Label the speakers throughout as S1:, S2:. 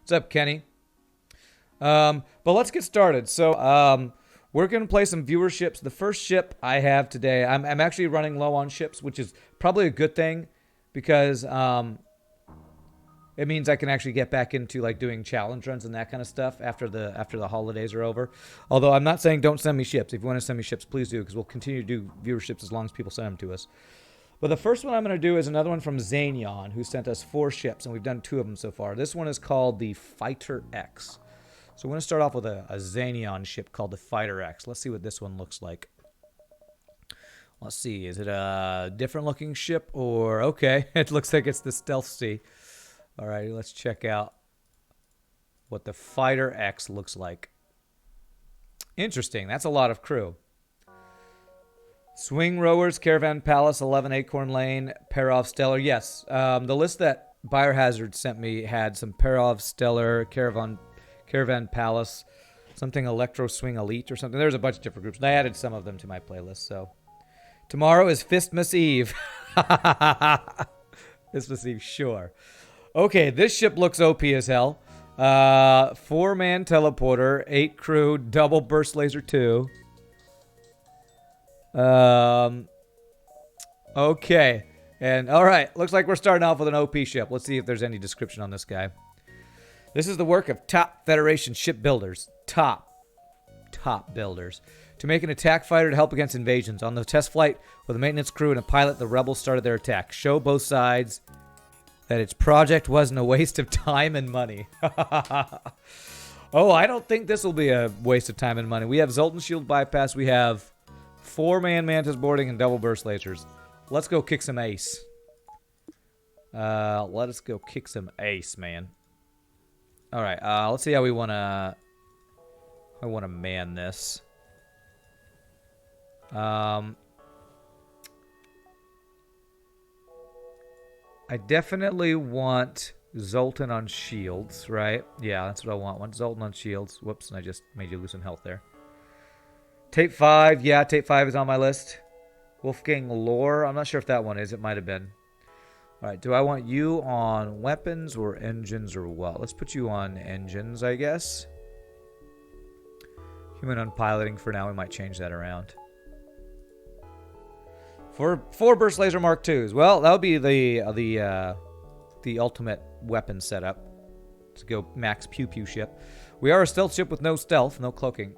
S1: What's up, Kenny? But let's get started. So, we're going to play some viewerships. The first ship I have today, I'm actually running low on ships, which is probably a good thing because it means I can actually get back into like doing challenge runs and that kind of stuff after the holidays are over. Although I'm not saying don't send me ships. If you want to send me ships, please do, because we'll continue to do viewerships as long as people send them to us. But the first one I'm going to do is another one from Zanion, who sent us 4 ships, and we've done 2 of them so far. This one is called the Fighter X. So we're going to start off with a Zanion ship called the Fighter X. Let's see what this one looks like. Let's see. Is it a different looking ship or... Okay, it looks like it's the Stealth Sea. All right, let's check out what the Fighter X looks like. Interesting. That's a lot of crew. Swing Rowers, Caravan Palace, 11 Acorn Lane, Perov Stellar. Yes, the list that Biohazard sent me had some Perov Stellar, Caravan Palace, something Electro Swing Elite or something. There's a bunch of different groups. And I added some of them to my playlist. So tomorrow is Fistmas Eve. Fistmas Eve, sure. Okay, this ship looks OP as hell. 4-man teleporter, 8 crew, double burst laser 2. Okay. And all right, looks like we're starting off with an OP ship. Let's see if there's any description on this guy. This is the work of top Federation shipbuilders. Top builders. To make an attack fighter to help against invasions. On the test flight with a maintenance crew and a pilot, the rebels started their attack. Show both sides that its project wasn't a waste of time and money. Oh, I don't think this will be a waste of time and money. We have Zoltan Shield Bypass. We have 4-man Mantis boarding and double burst lasers. Let's go kick some ace. Let us go kick some ace, man. All right, let's see how we want to... I want to man this. I definitely want Zoltan on shields, right? Yeah, that's what I want. I want Zoltan on shields. Whoops, and I just made you lose some health there. Tape 5. Yeah, Tape 5 is on my list. Wolfgang Lore. I'm not sure if that one is. It might have been. All right, do I want you on weapons or engines or what? Let's put you on engines, I guess. Human on piloting for now. We might change that around. For 4 burst laser Mark IIs. Well, that would be the ultimate weapon setup to go max pew pew ship. We are a stealth ship with no stealth, no cloaking.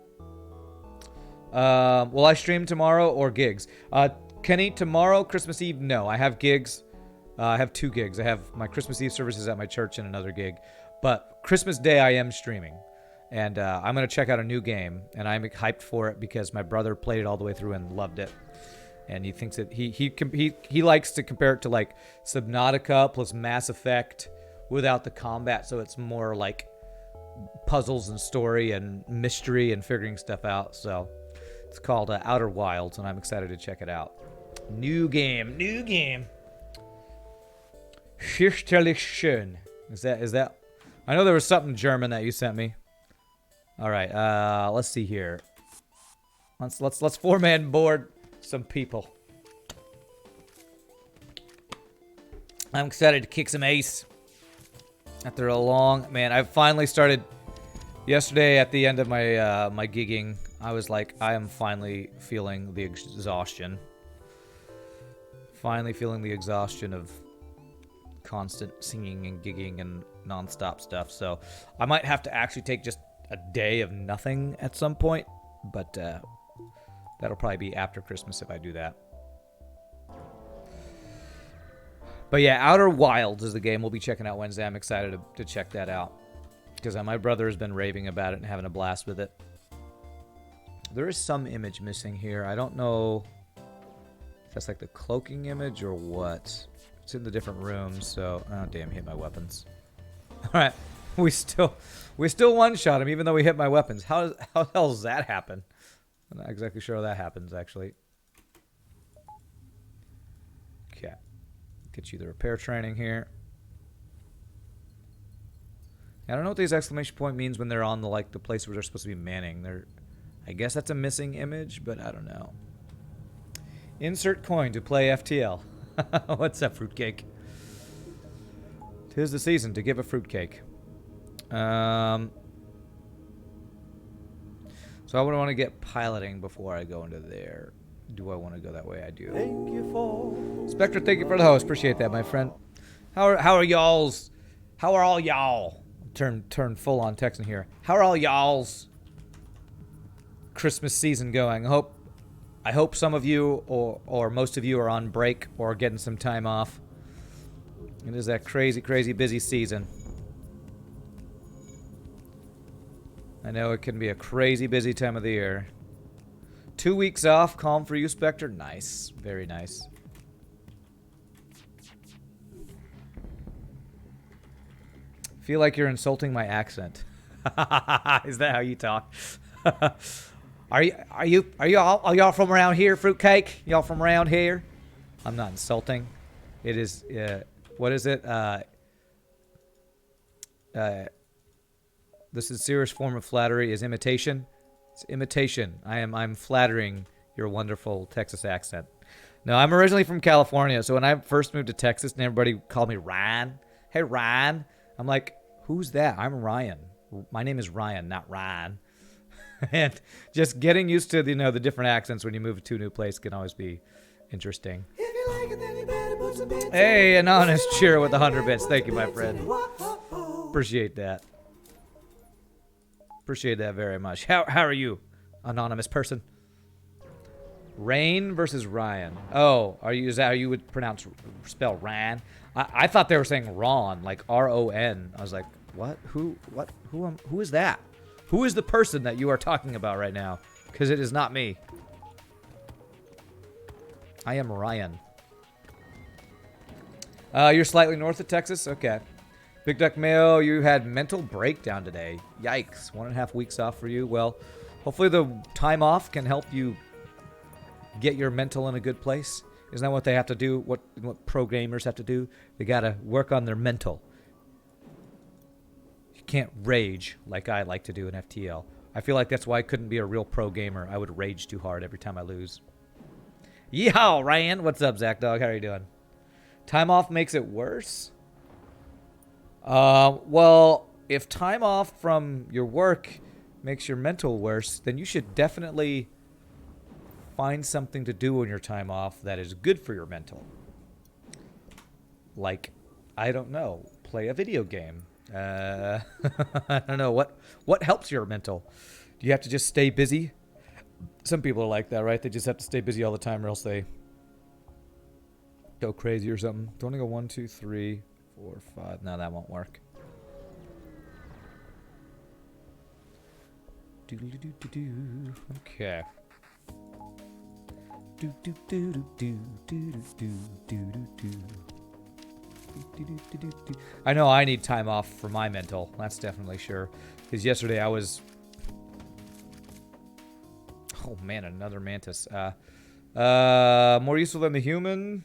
S1: Will I stream tomorrow or gigs? Kenny, tomorrow, Christmas Eve, no. I have gigs. I have 2 gigs. I have my Christmas Eve services at my church and another gig. But Christmas Day, I am streaming. And I'm going to check out a new game. And I'm hyped for it because my brother played it all the way through and loved it. And he thinks that he likes to compare it to like Subnautica plus Mass Effect without the combat. So it's more like puzzles and story and mystery and figuring stuff out. So it's called Outer Wilds, and I'm excited to check it out. New game. Fürchterlich schön. Is that? I know there was something German that you sent me. All right. Let's see here. Let's 4-man board some people. I'm excited to kick some ace. After a long... Man, I finally started... Yesterday at the end of my my gigging, I was like, I am finally feeling the exhaustion. Finally feeling the exhaustion of constant singing and gigging and non-stop stuff. So I might have to actually take just a day of nothing at some point. But that'll probably be after Christmas if I do that. But yeah, Outer Wilds is the game we'll be checking out Wednesday. I'm excited to check that out. Because my brother has been raving about it and having a blast with it. There is some image missing here. I don't know if that's like the cloaking image or what. It's in the different rooms, so... Oh, damn, hit my weapons. Alright, we still one-shot him even though we hit my weapons. How the hell does that happen? I'm not exactly sure how that happens, actually. Okay. Get you the repair training here. I don't know what these exclamation point means when they're on the the place where they're supposed to be manning. I guess that's a missing image, but I don't know. Insert coin to play FTL. What's up, fruitcake? 'Tis the season to give a fruitcake. So I would want to get piloting before I go into there. Do I want to go that way? I do.
S2: Thank you for
S1: Spectre, thank you for the host. Appreciate that, my friend. How are y'all's? How are all y'all? Turn full on Texan here. How are all y'all's Christmas season going? I hope some of you or most of you are on break or getting some time off. It is that crazy, crazy busy season. I know it can be a crazy busy time of the year. 2 weeks off, calm for you, Spectre. Nice, very nice. Feel like you're insulting my accent. Is that how you talk? Are y'all from around here, fruitcake? Y'all from around here? I'm not insulting. It is what is it? The sincerest form of flattery is imitation. It's imitation. I'm flattering your wonderful Texas accent. No, I'm originally from California, so when I first moved to Texas and everybody called me Ryan. Hey Ryan. I'm like, who's that? I'm Ryan. My name is Ryan, not Ryan. And just getting used to the different accents when you move to a new place can always be interesting.
S2: If you like it, then you better put some bits
S1: Hey,
S2: in.
S1: Anonymous
S2: If you
S1: cheer
S2: like
S1: with
S2: it,
S1: 100
S2: then
S1: bits.
S2: put
S1: Thank
S2: some
S1: you, my
S2: bits
S1: friend.
S2: in. Whoa.
S1: Appreciate that. Appreciate that very much. How are you, anonymous person? Rain versus Ryan. Oh, is that how you would spell Ryan? I thought they were saying Ron, like R-O-N. I was like, what? Who is that? Who is the person that you are talking about right now? Because it is not me. I am Ryan. You're slightly north of Texas? Okay. Big Duck Mayo, you had mental breakdown today. Yikes. 1.5 weeks off for you. Well, hopefully the time off can help you get your mental in a good place. Isn't that what they have to do? What pro gamers have to do? They got to work on their mental. You can't rage like I like to do in FTL. I feel like that's why I couldn't be a real pro gamer. I would rage too hard every time I lose. Yeehaw, Ryan. What's up, Zach Dog? How are you doing? Time off makes it worse? Well, if time off from your work makes your mental worse, then you should definitely find something to do on your time off that is good for your mental. Like, I don't know, play a video game. I don't know, what helps your mental? Do you have to just stay busy? Some people are like that, right? They just have to stay busy all the time or else they go crazy or something. Don't go 1, 2, 3, 4, 5. No, that won't work. Okay. I know I need time off for my mental. That's definitely sure. Because yesterday I was... Oh man, another mantis. More useful than the human?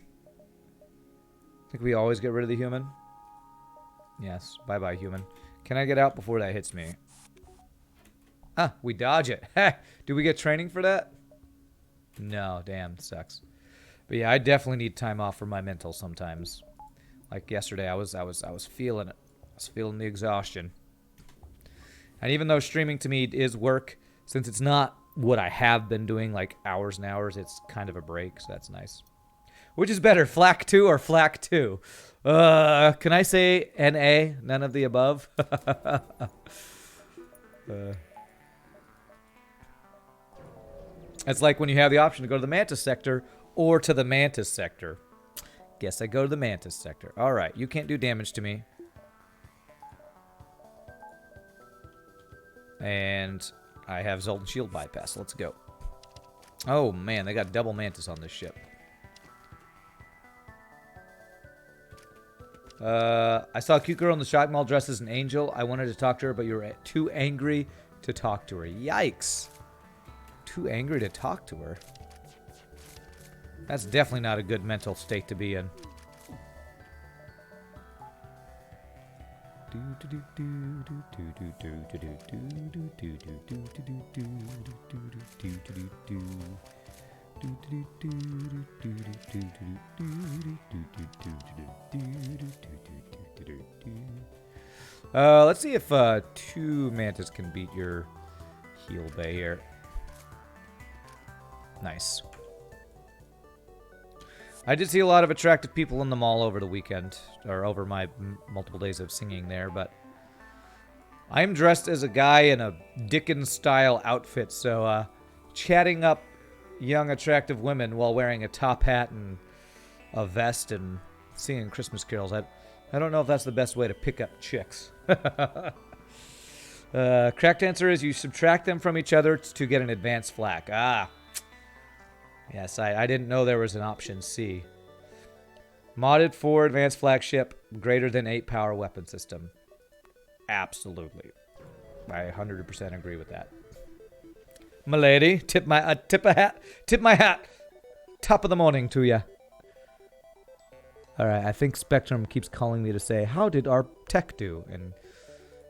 S1: I think we always get rid of the human. Yes, bye-bye human. Can I get out before that hits me? Ah, we dodge it. Do we get training for that? No, damn, sucks. But yeah, I definitely need time off for my mental sometimes. Like yesterday, I was feeling it. I was feeling the exhaustion. And even though streaming to me is work, since it's not what I have been doing like hours and hours, it's kind of a break, so that's nice. Which is better, Flack 2 or Flack 2? Can I say NA? None of the above? It's like when you have the option to go to the Mantis sector or to the Mantis sector. Guess I go to the Mantis sector. Alright, you can't do damage to me. And I have Zoltan Shield bypass. Let's go. Oh man, they got double Mantis on this ship. I saw a cute girl in the shopping mall dressed as an angel. I wanted to talk to her, but you were too angry to talk to her. Yikes. Too angry to talk to her. That's definitely not a good mental state to be in. Let's see if 2 mantis can beat your heal bay here. Nice. I did see a lot of attractive people in the mall over the weekend, or over my multiple days of singing there, but I'm dressed as a guy in a Dickens-style outfit, so chatting up young, attractive women while wearing a top hat and a vest and singing Christmas carols, I don't know if that's the best way to pick up chicks. Correct answer is you subtract them from each other to get an advanced flak. Ah. Yes, I didn't know there was an option C. Modded for advanced flagship, greater than 8 power weapon system. Absolutely. I 100% agree with that. Milady, tip my hat. Top of the morning to ya. All right, I think Spectrum keeps calling me to say, how did our tech do? And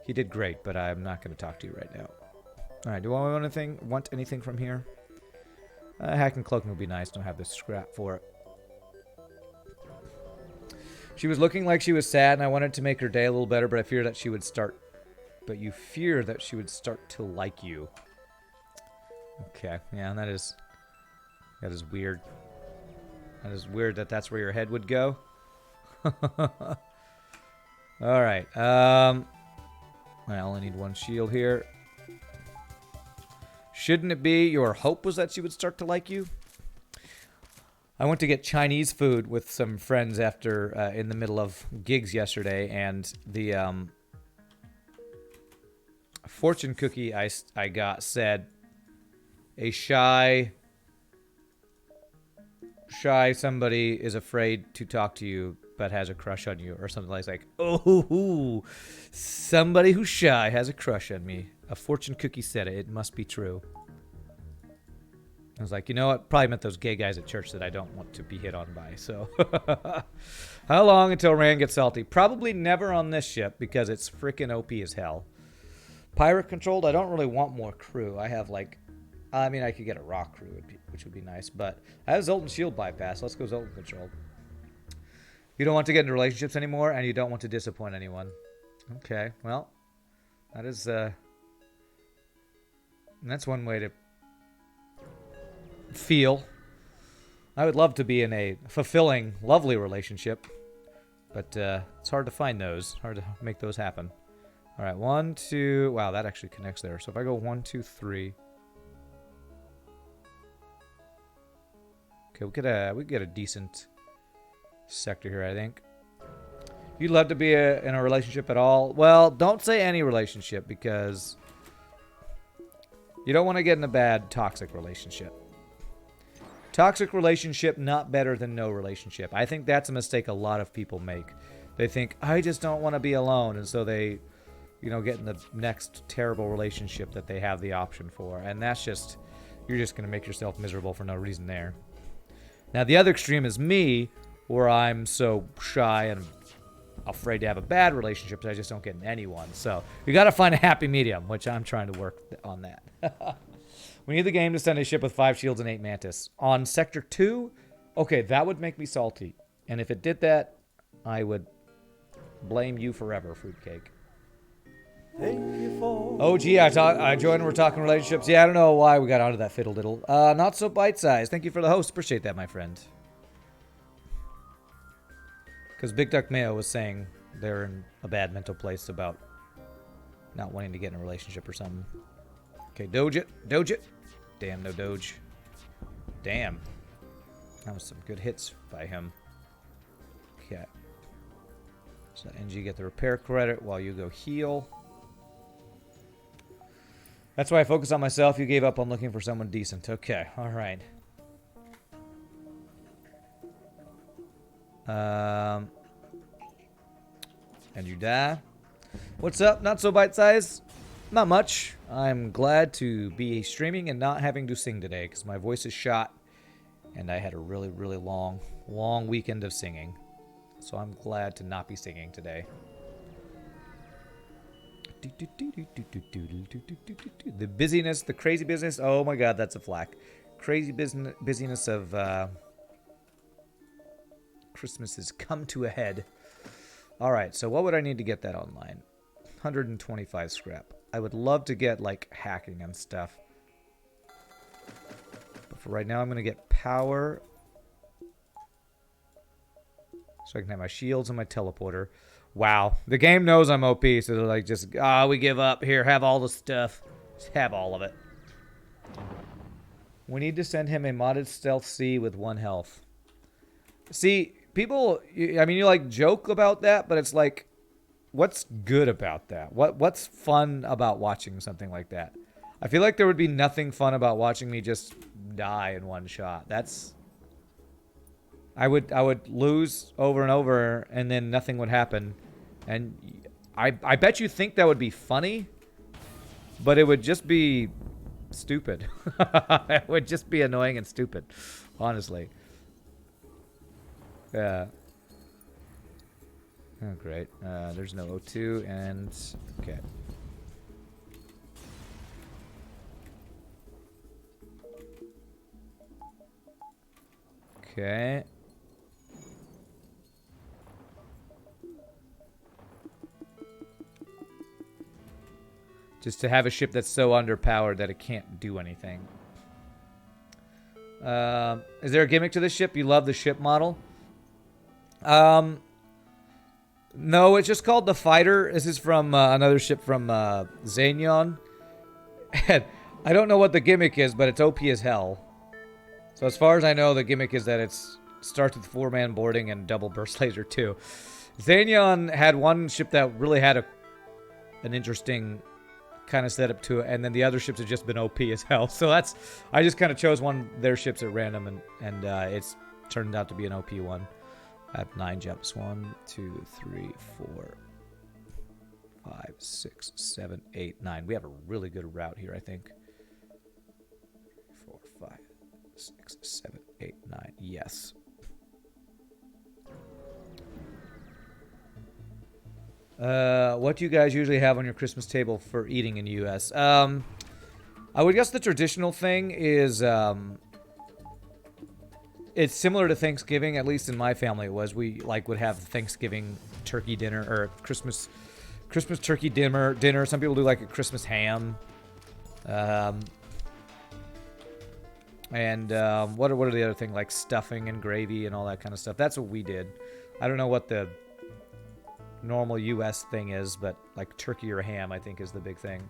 S1: he did great, but I'm not going to talk to you right now. All right, do I want anything from here? Hack and cloaking would be nice. Don't have this scrap for it. She was looking like she was sad, and I wanted to make her day a little better, but I fear that she would start... But you fear that she would start to like you. Okay, yeah, that is weird. That is weird that that's where your head would go. All right. I only need 1 shield here. Shouldn't it be your hope was that she would start to like you? I went to get Chinese food with some friends after in the middle of gigs yesterday, and the fortune cookie I got said, a shy somebody is afraid to talk to you but has a crush on you, or something like, oh, somebody who's shy has a crush on me. A fortune cookie said it. It must be true. I was like, you know what? Probably meant those gay guys at church that I don't want to be hit on by. So, how long until Rand gets salty? Probably never on this ship because it's freaking OP as hell. Pirate controlled. I don't really want more crew. I have like, I mean, I could get a rock crew, which would be nice, but I have Zoltan shield bypass. Let's go Zoltan controlled. You don't want to get into relationships anymore, and you don't want to disappoint anyone. Okay, well, that is that's one way to feel. I would love to be in a fulfilling, lovely relationship, but it's hard to find those. Hard to make those happen. All right, 1, 2. Wow, that actually connects there. So if I go 1, 2, 3. Okay, we get a decent sector here, I think. You'd love to be in a relationship at all? Well, don't say any relationship because you don't want to get in a bad toxic relationship. Toxic relationship, not better than no relationship. I think that's a mistake a lot of people make. They think, I just don't want to be alone. And so they, get in the next terrible relationship that they have the option for. And that's just, you're just going to make yourself miserable for no reason there. Now, the other extreme is me, where I'm so shy and afraid to have a bad relationship that I just don't get in anyone. So you got to find a happy medium, which I'm trying to work on that. We need the game to send a ship with 5 shields and 8 mantis. On Sector 2, okay, that would make me salty. And if it did that, I would blame you forever, Fruitcake.
S2: Thank you for...
S1: Oh, gee, I joined. We're talking relationships. Yeah, I don't know why we got onto that fiddle diddle. Not so bite-sized. Thank you for the host. Appreciate that, my friend. Because Big Duck Mayo was saying they're in a bad mental place about not wanting to get in a relationship or something. Okay, Doge it. Doge it. Damn, no Doge. Damn. That was some good hits by him. Okay. So NG get the repair credit while you go heal. That's why I focus on myself. You gave up on looking for someone decent. Okay, alright. And you die. What's up? Not so bite-sized? Not much. I'm glad to be streaming and not having to sing today because my voice is shot and I had a really, really long weekend of singing. So I'm glad to not be singing today. The busyness, the crazy business. Oh my god, that's a flack. Crazy busyness of Christmas has come to a head. Alright, so what would I need to get that online? 125 scrap. I would love to get, like, hacking and stuff. But for right now, I'm going to get power. So I can have my shields and my teleporter. Wow. The game knows I'm OP, so they're like, just, we give up. Here, have all the stuff. Just have all of it. We need to send him a modded stealth C with 1 health. See, people, I mean, you like joke about that, but it's like, what's good about that? What's fun about watching something like that? I feel like there would be nothing fun about watching me just die in 1 shot. That's... I would lose over and over, and then nothing would happen. And I bet you think that would be funny, but it would just be stupid. It would just be annoying and stupid, honestly. Yeah. Oh, great. There's no O2, and... Okay. Okay. Just to have a ship that's so underpowered that it can't do anything. Is there a gimmick to this ship? You love the ship model? No, it's just called the Fighter. This is from another ship from Xenion. And I don't know what the gimmick is, but it's OP as hell. So as far as I know, the gimmick is that it starts with 4-man boarding and double burst laser too. Xenion had one ship that really had an interesting kind of setup to it, and then the other ships have just been OP as hell. So that's, I just kind of chose one of their ships at random, and it's turned out to be an OP one. I have 9 jumps. 1, 2, 3, 4, 5, 6, 7, 8, 9. We have a really good route here, I think. 4, 5, 6, 7, 8, 9. Yes. What do you guys usually have on your Christmas table for eating in the U.S.? I would guess the traditional thing is, it's similar to Thanksgiving, at least in my family it was. We, like, would have Thanksgiving turkey dinner, or Christmas turkey dinner. Some people do, like, a Christmas ham. And what are the other things, like stuffing and gravy and all that kind of stuff. That's what we did. I don't know what the normal U.S. thing is, but like turkey or ham, I think, is the big thing.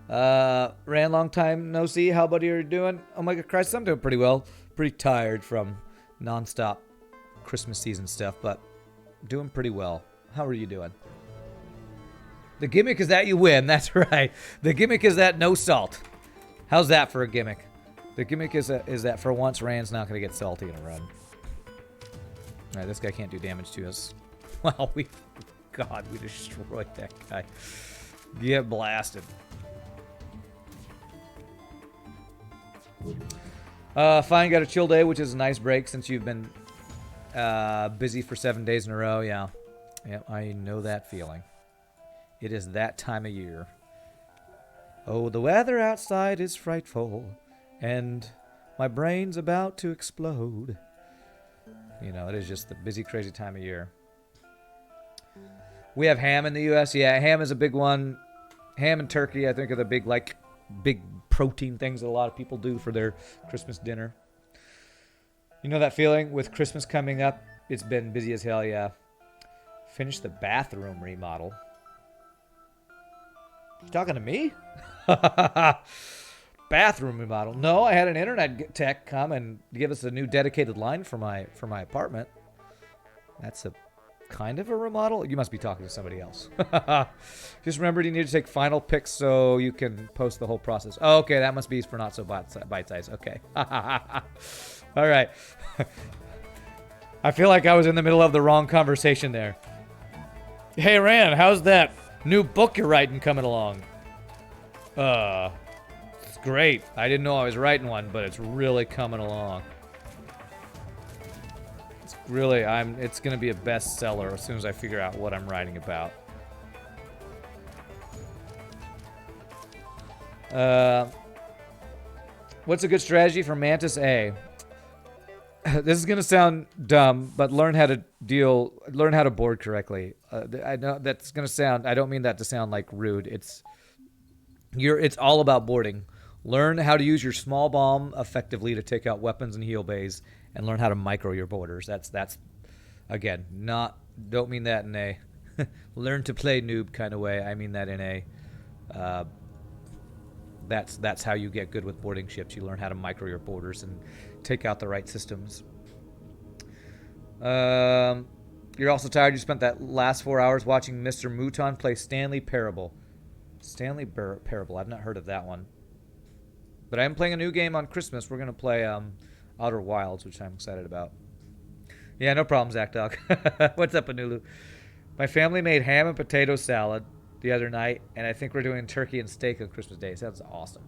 S1: Ran long time no see. How buddy are you doing? Oh my god, Christ, I'm doing pretty well. Pretty tired from non-stop Christmas season stuff, but doing pretty well. How are you doing? The gimmick is that you win. That's right. The gimmick is that no salt. How's that for a gimmick? The gimmick is that for once Rand's not going to get salty in a run. Alright, this guy can't do damage to us. Wow, God, we destroyed that guy. Get blasted. Fine, got a chill day, which is a nice break since you've been busy for 7 days in a row. Yeah, I know that feeling. It is that time of year. Oh, the weather outside is frightful, and my brain's about to explode. You know, it is just the busy, crazy time of year. We have ham in the U.S. Yeah, ham is a big one. Ham and turkey, I think, are the big protein things that a lot of people do for their Christmas dinner. You know that feeling with Christmas coming up? It's been busy as hell, yeah. Finished the bathroom remodel. You talking to me? Bathroom remodel. No, I had an internet tech come and give us a new dedicated line for my apartment. That's a kind of a remodel. You must be talking to somebody else. Just remembered you need to take final pics so you can post the whole process. Oh, okay, that must be for not so bite size. Okay. All right. I feel like I was in the middle of the wrong conversation there. Hey, Rand, how's that new book you're writing coming along? It's great. I didn't know I was writing one, but it's really coming along. It's really, it's gonna be a bestseller as soon as I figure out what I'm writing about. What's a good strategy for Mantis A? This is gonna sound dumb, but learn how to board correctly. I know that's gonna sound. I don't mean that to sound like rude. It's all about boarding. Learn how to use your small bomb effectively to take out weapons and heal bays, and learn how to micro your borders. That's again not. Don't mean that in a learn to play noob kind of way. I mean that in a that's how you get good with boarding ships. You learn how to micro your borders and take out the right systems. You're also tired. You spent that last 4 hours watching Mr. Mouton play Stanley Parable. Parable. I've not heard of that one. But I am playing a new game on Christmas. We're gonna play Outer Wilds, which I'm excited about. Yeah, no problem, Zach Dog. What's up, Anulu? My family made ham and potato salad the other night, and I think we're doing turkey and steak on Christmas Day. Sounds awesome.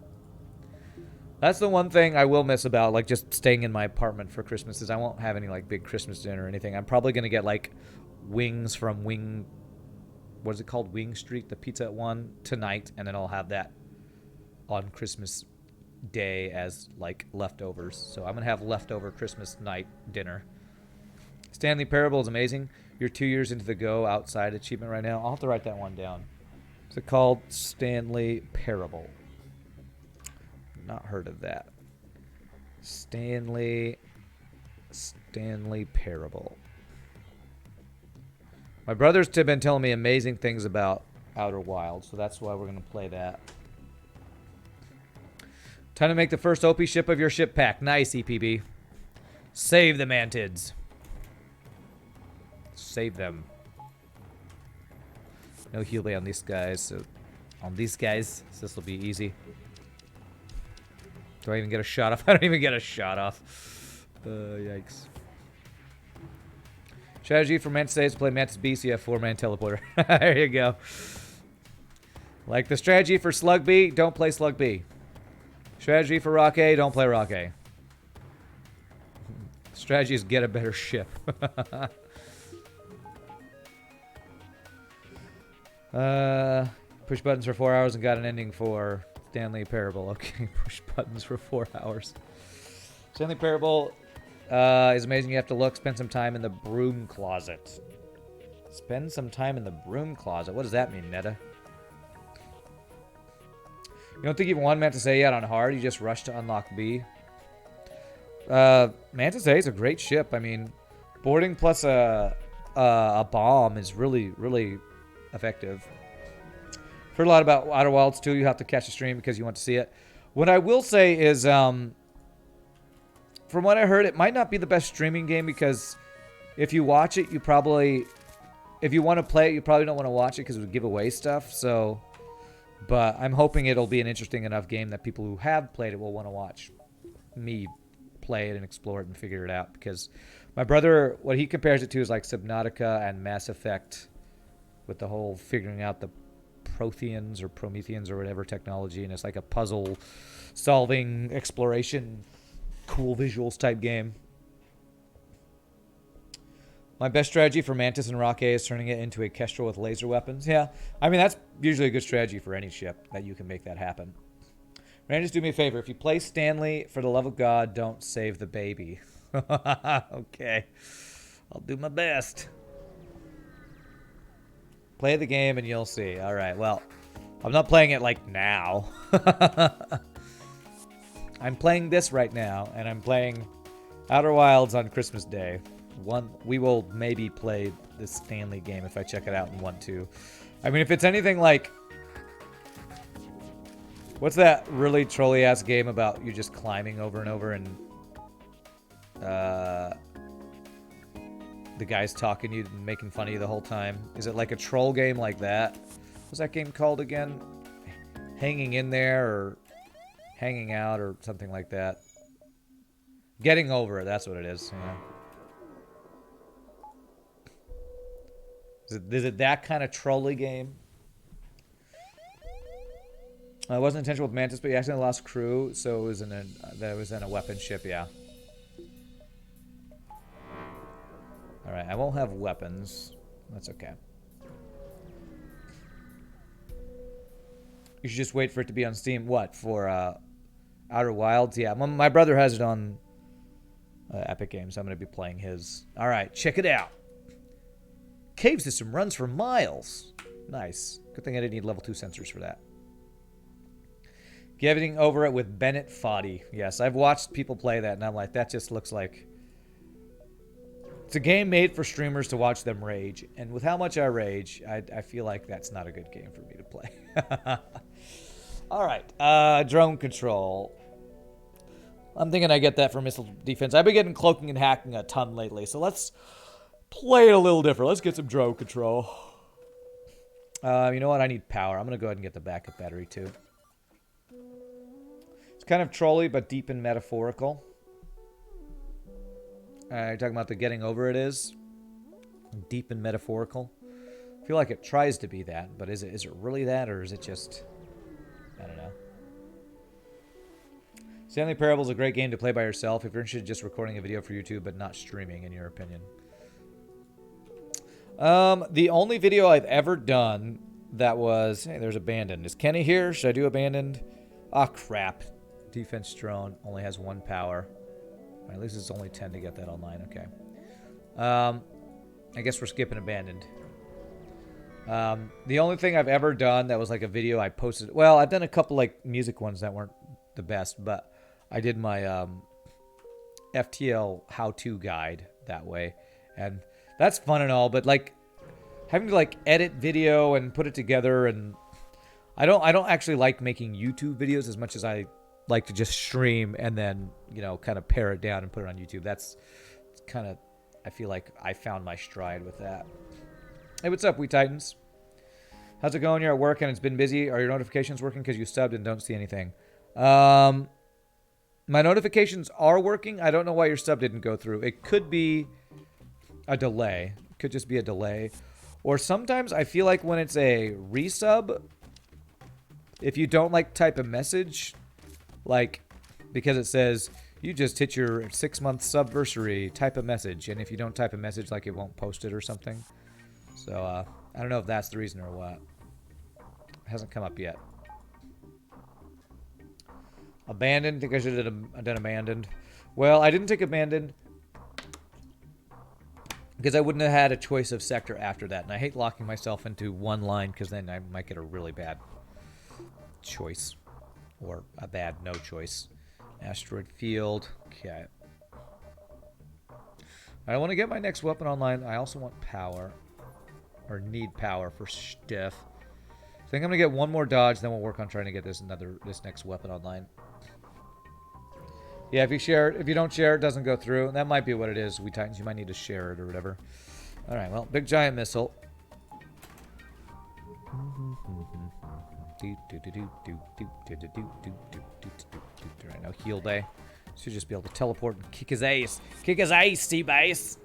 S1: That's the one thing I will miss about like just staying in my apartment for Christmas is I won't have any like big Christmas dinner or anything. I'm probably gonna get like wings from what is it called? Wing Street, the pizza one tonight, and then I'll have that on Christmas Day as like leftovers. So I'm gonna have leftover Christmas night dinner. Stanley Parable is amazing. You're 2 years into the Go Outside achievement right now. I'll have to write that one down. Is it called Stanley Parable? Not heard of that. Stanley Parable. My brothers have been telling me amazing things about Outer Wilds, so that's why we're going to play that. Time to make the first OP ship of your ship pack. Nice, EPB. Save the mantids. Save them. No heal bay on these guys, so this will be easy. Do I even get a shot off? I don't even get a shot off. Yikes. Strategy for Mantis A is to play Mantis B, so you have 4-man teleporter. There you go. Like the strategy for Slug B, don't play Slug B. Strategy for Rock A, don't play Rock A. Strategy is get a better ship. Push buttons for 4 hours and got an ending for Stanley Parable. Okay, push buttons for 4 hours. Stanley Parable is amazing. You have to look. Spend some time in the broom closet. Spend some time in the broom closet. What does that mean, Netta? You don't think you've won Mantis A yet on hard? You just rush to unlock B? Mantis A is a great ship. I mean, boarding plus a bomb is really, really effective. Heard a lot about Outer Wilds too. You have to catch a stream because you want to see it. What I will say is, from what I heard, it might not be the best streaming game because if you watch it, you probably, if you want to play it, you probably don't want to watch it because it would give away stuff. So, but I'm hoping it'll be an interesting enough game that people who have played it will want to watch me play it and explore it and figure it out. Because my brother, what he compares it to is like Subnautica and Mass Effect, with the whole figuring out the Protheans or Prometheans or whatever technology, and it's like a puzzle solving exploration, cool visuals type game. My best strategy for Mantis and Rock A is turning it into a Kestrel with laser weapons. Yeah, I mean, that's usually a good strategy for any ship, that you can make that happen. Rangers, do me a favor. If you play Stanley, for the love of God, don't save the baby. Okay. I'll do my best. Play the game and you'll see. All right, well, I'm not playing it like now. I'm playing this right now, and I'm playing Outer Wilds on Christmas Day. We will maybe play this Stanley game if I check it out and want to. I mean, if it's anything like... What's that really trolly-ass game about you just climbing over and over and... the guy's talking to you and making fun of you the whole time? Is it like a troll game like that? What's that game called again? Hanging in there or hanging out or something like that. Getting over it, that's what it is. Yeah. Is it that kind of trolly game? It wasn't intentional with Mantis, but you accidentally lost crew, so it was in a weapon ship, yeah. Alright, I won't have weapons. That's okay. You should just wait for it to be on Steam. What? For Outer Wilds? Yeah, my brother has it on Epic Games. I'm going to be playing his. All right, check it out. Cave system runs for miles. Nice. Good thing I didn't need level 2 sensors for that. Getting over it with Bennett Foddy. Yes, I've watched people play that, and I'm like, that just looks like... It's a game made for streamers to watch them rage. And with how much I rage, I feel like that's not a good game for me to play. All right. Drone control. I'm thinking I get that for missile defense. I've been getting cloaking and hacking a ton lately, so let's play it a little different. Let's get some drone control. You know what? I need power. I'm going to go ahead and get the backup battery, too. It's kind of trolly, but deep and metaphorical. You're talking about the getting over it is? Deep and metaphorical? I feel like it tries to be that, but is it really that, or is it just... I don't know. Stanley Parable is a great game to play by yourself if you're interested in just recording a video for YouTube but not streaming, in your opinion. The only video I've ever done that was... Hey, there's Abandoned. Is Kenny here? Should I do Abandoned? Ah, crap. Defense drone only has 1 power. At least it's only 10 to get that online. Okay. I guess we're skipping Abandoned. The only thing I've ever done that was like a video I posted... Well, I've done a couple like music ones that weren't the best, but I did my FTL how-to guide that way. And that's fun and all, but like having to like edit video and put it together, and I don't actually like making YouTube videos as much as I like to just stream and then, you know, kind of pare it down and put it on YouTube. That's kind of, I feel like I found my stride with that. Hey, what's up, We Titans? How's it going? You're at work and it's been busy. Are your notifications working because you subbed and don't see anything? My notifications are working. I don't know why your sub didn't go through. It could be a delay. It could just be a delay. Or sometimes I feel like when it's a resub, if you don't like type a message... Like, because it says, you just hit your 6-month subversary, type a message. And if you don't type a message, like, it won't post it or something. So, I don't know if that's the reason or what. It hasn't come up yet. Abandoned? I think I should have done Abandoned. Well, I didn't take Abandoned because I wouldn't have had a choice of sector after that. And I hate locking myself into one line because then I might get a really bad choice. Or a bad no choice. Asteroid field. Okay. I want to get my next weapon online. I also want power. Or need power for stuff. I think I'm going to get one more dodge, then we'll work on trying to get this next weapon online. Yeah, if you don't share, it doesn't go through. That might be what it is, We Titans. You might need to share it or whatever. Alright, well, big giant missile. Right now, heal day. Should just be able to teleport and kick his ace. Kick his ace, T-Base!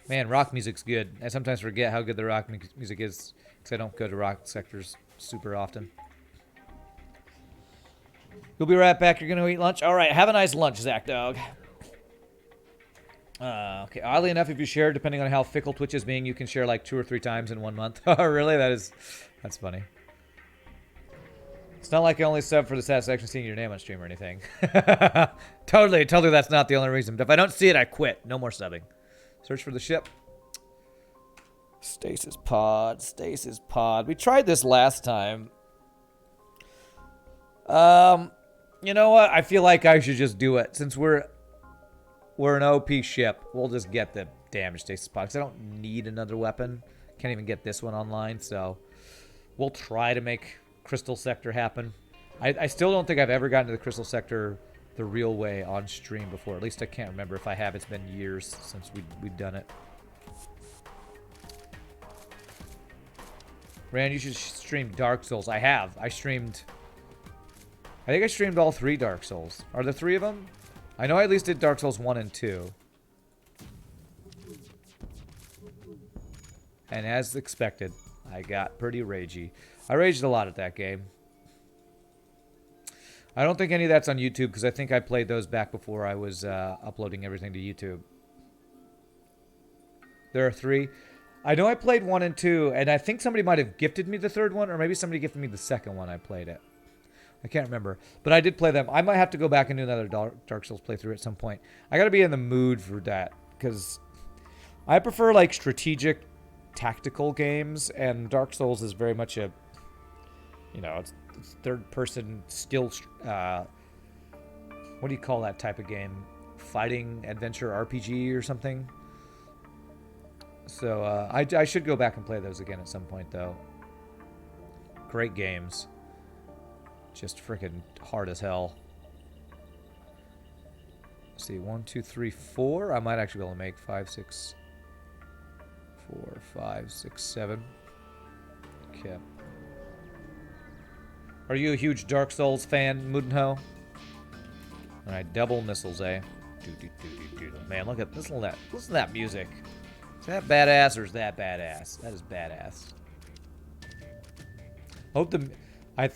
S1: Man, rock music's good. I sometimes forget how good the rock music is because I don't go to rock sectors super often. You'll be right back. You're going to eat lunch? All right. Have a nice lunch, Zach Dog. Okay. Oddly enough, if you share, depending on how fickle Twitch is being, you can share like 2 or 3 times in 1 month. Oh, really? That's funny. It's not like I only sub for the satisfaction seeing your name on stream or anything. Totally that's not the only reason. But if I don't see it, I quit. No more subbing. Search for the ship. Stasis pod. Stasis pod. We tried this last time. You know what? I feel like I should just do it. Since we're an OP ship, we'll just get the damage stasis pod. Because I don't need another weapon. Can't even get this one online, so we'll try to make Crystal Sector happen. I still don't think I've ever gotten to the Crystal Sector the real way on stream before. At least I can't remember. If I have, it's been years since we've done it. Rand, you should stream Dark Souls. I have. I think I streamed all 3 Dark Souls. Are there 3 of them? I know I at least did Dark Souls 1 and 2. And as expected, I got pretty ragey. I raged a lot at that game. I don't think any of that's on YouTube because I think I played those back before I was uploading everything to YouTube. There are 3. I know I played 1 and 2, and I think somebody might have gifted me the 3rd one, or maybe somebody gifted me the 2nd one I played it. I can't remember. But I did play them. I might have to go back and do another Dark Souls playthrough at some point. I got to be in the mood for that, because I prefer, like, strategic, tactical games, and Dark Souls is very much a, you know, it's third-person skill, what do you call that type of game? Fighting, adventure, RPG or something? So, I should go back and play those again at some point, though. Great games. Just freaking hard as hell. Let's see, 1, 2, 3, 4. I might actually be able to make 5, 6, 4, 5, 6, 7. Okay. Are you a huge Dark Souls fan, Mudenho? Alright, double missiles, eh? Man, look at listen to that music. Is that badass or is that badass? That is badass. Hope I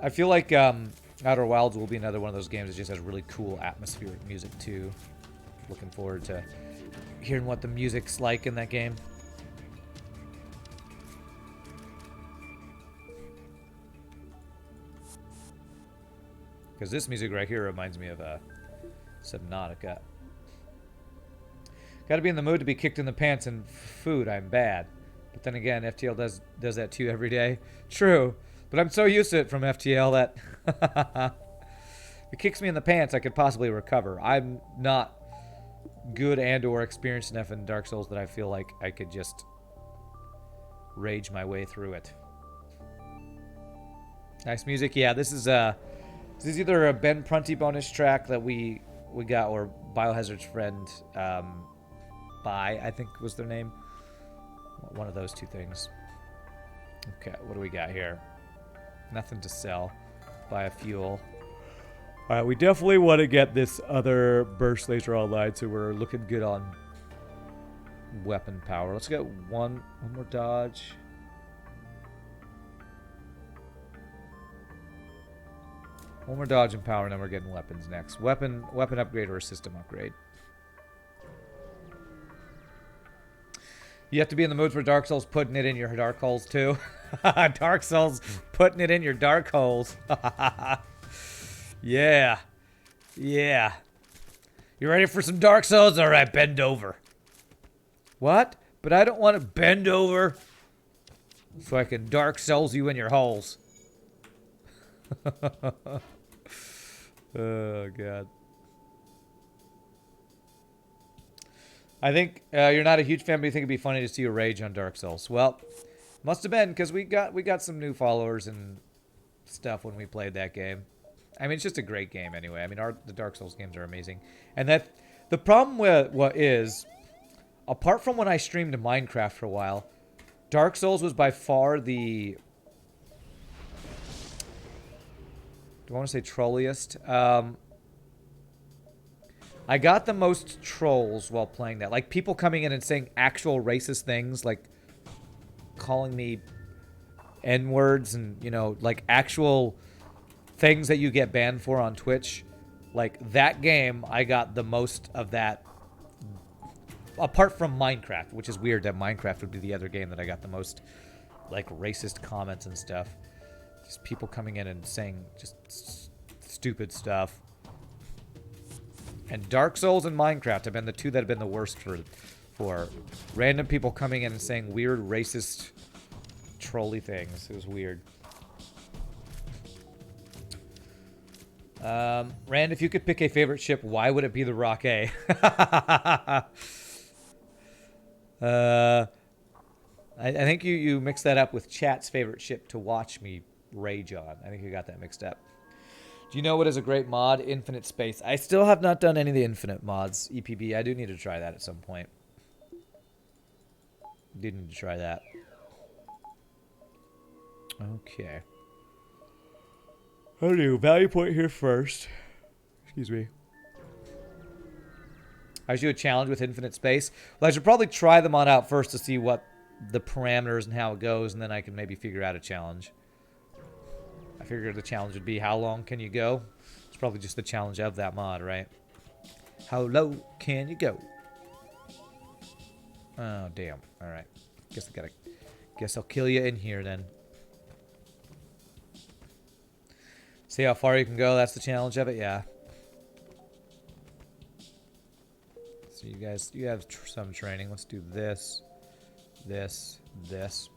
S1: feel like Outer Wilds will be another one of those games that just has really cool atmospheric music too. Looking forward to hearing what the music's like in that game. Because this music right here reminds me of Subnautica. Gotta be in the mood to be kicked in the pants and food. I'm bad. But then again, FTL does that too every day. True. But I'm so used to it from FTL that if it kicks me in the pants, I could possibly recover. I'm not good and or experienced enough in Dark Souls that I feel like I could just rage my way through it. Nice music. Yeah, this is either a Ben Prunty bonus track that we got, or Biohazard's friend, I think was their name. One of those two things. Okay, what do we got here? Nothing to sell. Buy a fuel. Alright, we definitely want to get this other burst laser online, so we're looking good on weapon power. Let's get one more dodge. One more dodge and power, and then we're getting weapons next. Weapon upgrade or a system upgrade. You have to be in the mood for Dark Souls, putting it in your dark holes too. Dark Souls, putting it in your dark holes. Yeah. Yeah. You ready for some Dark Souls? All right, bend over. What? But I don't want to bend over so I can Dark Souls you in your holes. Oh, God. I think you're not a huge fan, but you think it'd be funny to see you rage on Dark Souls. Well, must have been, because we got some new followers and stuff when we played that game. I mean, it's just a great game anyway. I mean, the Dark Souls games are amazing. And that the problem with what is, apart from when I streamed Minecraft for a while, Dark Souls was by far the... Do I want to say trolliest? I got the most trolls while playing that. Like, people coming in and saying actual racist things, like calling me N-words and, you know, like actual things that you get banned for on Twitch. Like, that game, I got the most of that. Apart from Minecraft, which is weird that Minecraft would be the other game that I got the most, like, racist comments and stuff. Just people coming in and saying just stupid stuff. And Dark Souls and Minecraft have been the two that have been the worst for random people coming in and saying weird, racist, trolly things. It was weird. Rand, if you could pick a favorite ship, why would it be the Rock A? I think you mixed that up with chat's favorite ship to watch me rage on. I think you got that mixed up. Do you know what is a great mod? Infinite Space. I still have not done any of the Infinite mods. EPB. I do need to try that at some point. Do need to try that. Okay. I'll do value point here first. Excuse me. I should do a challenge with Infinite Space. Well, I should probably try the mod out first to see what the parameters and how it goes, and then I can maybe figure out a challenge. I figured the challenge would be how long can you go? probably just the challenge of that mod, right? How low can you go? Oh, damn. Alright. Guess I'll kill you in here then. See how far you can go? That's the challenge of it? Yeah. So you have some training. Let's do this, this, this.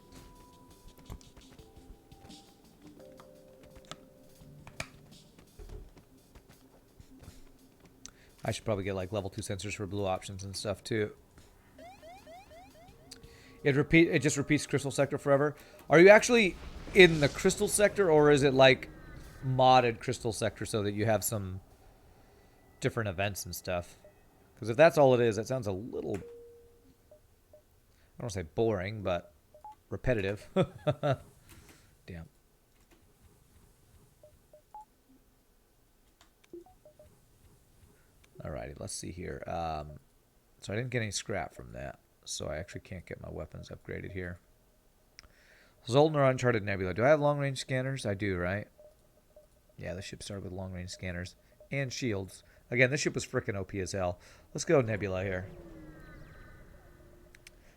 S1: I should probably get like level 2 sensors for blue options and stuff too. It just repeats crystal sector forever. Are you actually in the crystal sector, or is it like modded crystal sector so that you have some different events and stuff? Because if that's all it is, that sounds a little, I don't want to say boring, but repetitive. Damn. Alrighty, let's see here. So I didn't get any scrap from that, so I actually can't get my weapons upgraded here. Zoltan or Uncharted Nebula. Do I have long-range scanners? I do, right? Yeah, the ship started with long-range scanners and shields. Again, this ship was frickin' OP as hell. Let's go Nebula here.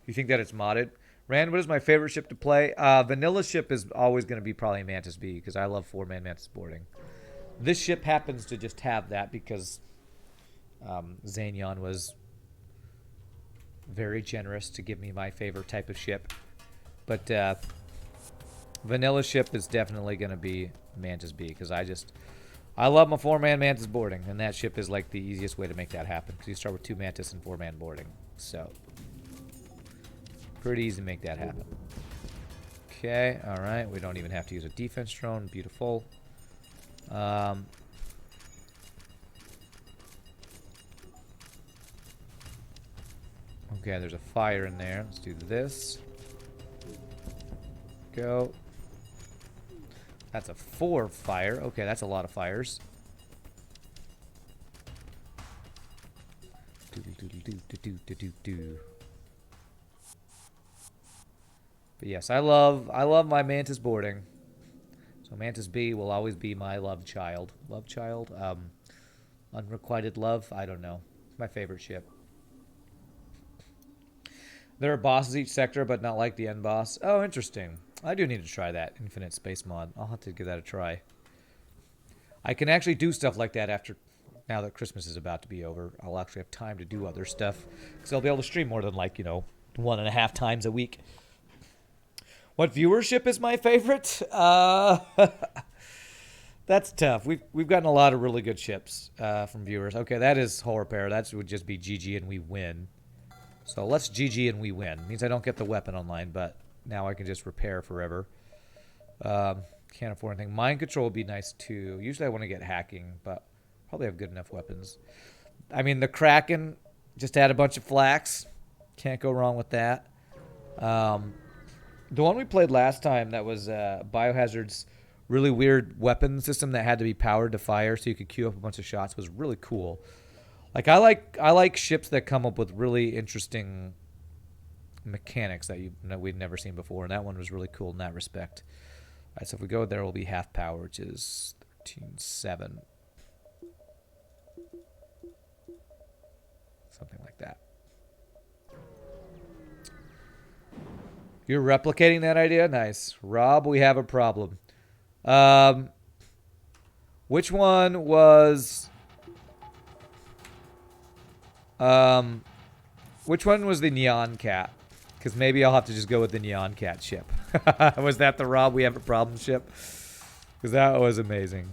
S1: You think that it's modded? Rand, what is my favorite ship to play? Vanilla ship is always going to be probably Mantis B, because I love 4-man Mantis boarding. This ship happens to just have that because Xanion was very generous to give me my favorite type of ship. But vanilla ship is definitely going to be Mantis B, because I love my 4-man Mantis boarding, and that ship is like the easiest way to make that happen, because you start with 2 Mantis and 4-man boarding. So pretty easy to make that happen. Okay, alright, we don't even have to use a defense drone. Beautiful. Okay, there's a fire in there. Let's do this. Go. That's a 4 fire. Okay, that's a lot of fires. But yes, I love my Mantis boarding. So Mantis B will always be my love child. Love child? Unrequited love? I don't know. It's my favorite ship. There are bosses each sector, but not like the end boss. Oh, interesting. I do need to try that Infinite Space mod. I'll have to give that a try. I can actually do stuff like that after, now that Christmas is about to be over. I'll actually have time to do other stuff, because I'll be able to stream more than, like, 1.5 times a week. What viewership is my favorite? That's tough. We've gotten a lot of really good ships from viewers. Okay, that is hull repair. That would just be GG and we win. So let's GG and we win. Means I don't get the weapon online, but now I can just repair forever. Can't afford anything. Mind control would be nice too. Usually I want to get hacking, but probably have good enough weapons. I mean, the Kraken just had a bunch of flax. Can't go wrong with that. The one we played last time, that was Biohazard's really weird weapon system that had to be powered to fire so you could queue up a bunch of shots, was really cool. Like I like ships that come up with really interesting mechanics that we'd never seen before, and that one was really cool in that respect. All right, so if we go there, we'll be half power, which is 13.7. Something like that. You're replicating that idea? Nice. Rob, we have a problem. Which one was... which one was the Neon Cat? Because maybe I'll have to just go with the Neon Cat ship. Was that the Rob, we have a problem ship? Because that was amazing.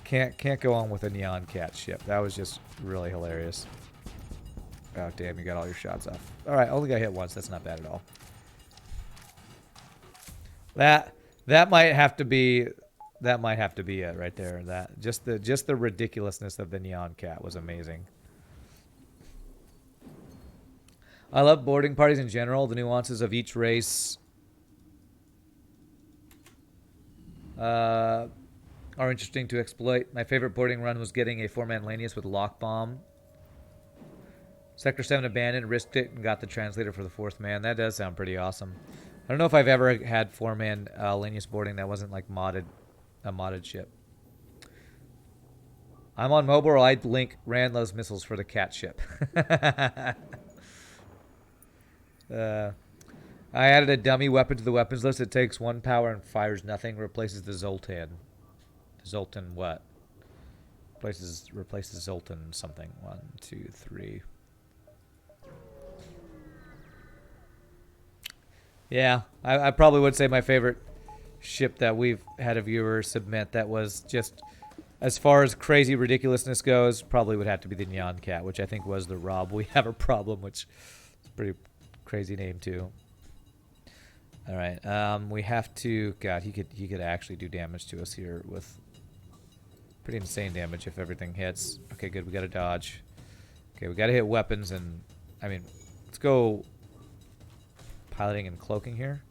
S1: Can't go on with a Neon Cat ship. That was just really hilarious. Oh, damn, you got all your shots off. Alright, only got hit once. That's not bad at all. That might have to be it right there. That just the ridiculousness of the Neon Cat was amazing. I love boarding parties in general. The nuances of each race are interesting to exploit. My favorite boarding run was getting a 4-man Lanius with lock bomb. Sector 7 abandoned, risked it, and got the translator for the 4th man. That does sound pretty awesome. I don't know if I've ever had 4-man Lanius boarding that wasn't like a modded ship. I'm on mobile, or I'd link Randlow's missiles for the cat ship. I added a dummy weapon to the weapons list. It takes 1 power and fires nothing. Replaces the Zoltan. Zoltan what? Replaces Zoltan something. 1, 2, 3. Yeah, I probably would say my favorite ship that we've had a viewer submit that was just, as far as crazy ridiculousness goes, probably would have to be the Neon Cat, which I think was the Rob We Have a Problem, which is a pretty crazy name too. All right, we have to. God, he could actually do damage to us here with pretty insane damage if everything hits. Okay, good. We got to dodge. Okay, we got to hit weapons, and I mean, let's go piloting and cloaking here.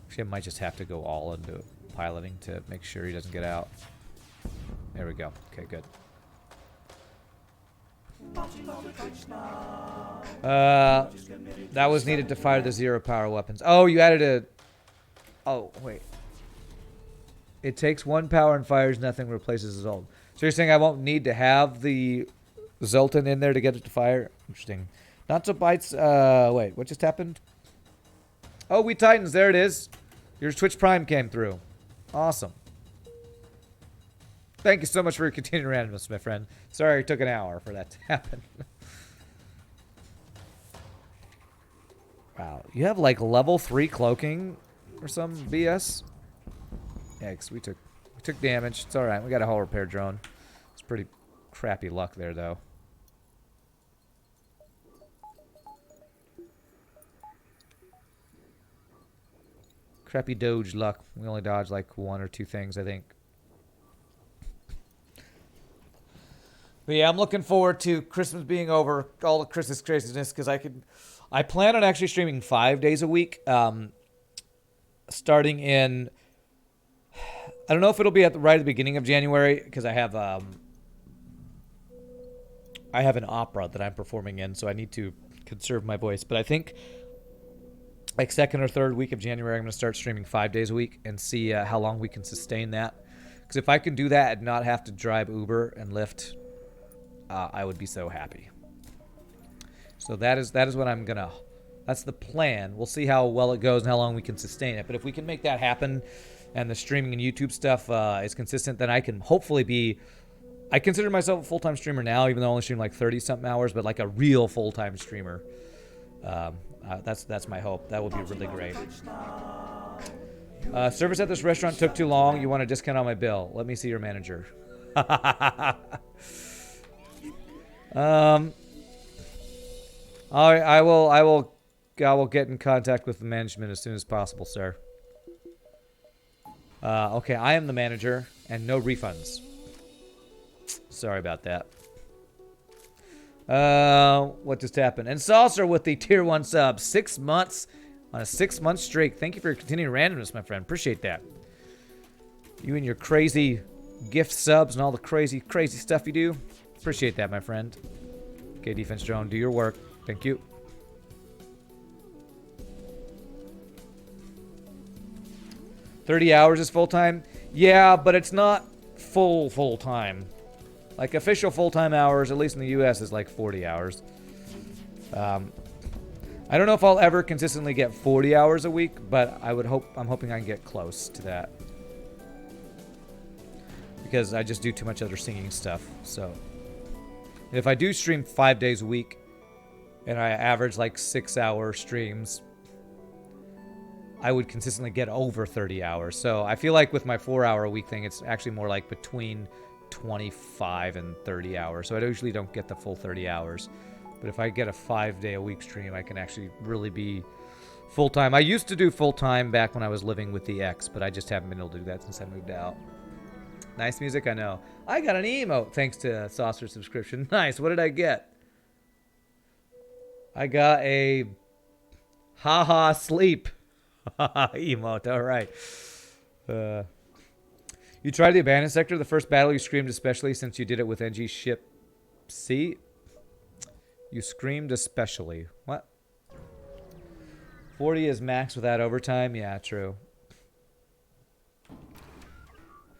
S1: Actually, I might just have to go all into piloting to make sure he doesn't get out. There we go. Okay, good. That was needed to fire the 0 power weapons. Oh, you added a... Oh, wait. It takes 1 power and fires nothing, replaces the Zoltan. So you're saying I won't need to have the Zoltan in there to get it to fire? Interesting. Not so bites... wait, what just happened? Oh, we Titans. There it is. Your Twitch Prime came through. Awesome. Thank you so much for your continued randomness, my friend. Sorry it took an hour for that to happen. Wow. You have like level 3 cloaking or some BS? Yikes, we took damage. It's alright. We got a hull repair drone. It's pretty crappy luck there, though. Crappy Doge luck. We only dodged like 1 or 2 things, I think. But yeah, I'm looking forward to Christmas being over, all the Christmas craziness, because I plan on actually streaming 5 days a week, starting in, I don't know if it'll be right at the beginning of January, because I have an opera that I'm performing in, so I need to conserve my voice. But I think like 2nd or 3rd week of January, I'm going to start streaming 5 days a week and see how long we can sustain that. Because if I can do that and not have to drive Uber and Lyft, I would be so happy. So that is what I'm gonna. That's the plan. We'll see how well it goes and how long we can sustain it. But if we can make that happen, and the streaming and YouTube stuff is consistent, then I can hopefully be. I consider myself a full-time streamer now, even though I only stream like 30-something hours, but like a real full-time streamer. That's my hope. That would be really great. Service at this restaurant took too long. You want a discount on my bill? Let me see your manager. I will get in contact with the management as soon as possible, sir. Okay, I am the manager, and no refunds. Sorry about that. What just happened? And Saucer with the tier 1 sub. 6 months on a 6-month streak. Thank you for your continued randomness, my friend. Appreciate that. You and your crazy gift subs and all the crazy stuff you do. Appreciate that, my friend. Okay, defense drone, do your work. Thank you. $30 hours is full-time? Yeah, but it's not full-time. Like, official full-time hours, at least in the U.S., is like 40 hours. I don't know if I'll ever consistently get 40 hours a week, but I'm hoping I can get close to that. Because I just do too much other singing stuff, so... If I do stream 5 days a week, and I average like 6-hour streams, I would consistently get over 30 hours. So I feel like with my 4-hour-a-week thing, it's actually more like between 25 and 30 hours. So I usually don't get the full 30 hours. But if I get a 5-day-a-week stream, I can actually really be full-time. I used to do full-time back when I was living with the ex, but I just haven't been able to do that since I moved out. Nice music, I know. I got an emote thanks to Saucer subscription. Nice. What did I get? I got a haha sleep emote. All right. You tried the abandoned sector. The first battle you screamed especially since you did it with NG ship C. You screamed especially. What? 40 is max without overtime. Yeah, true.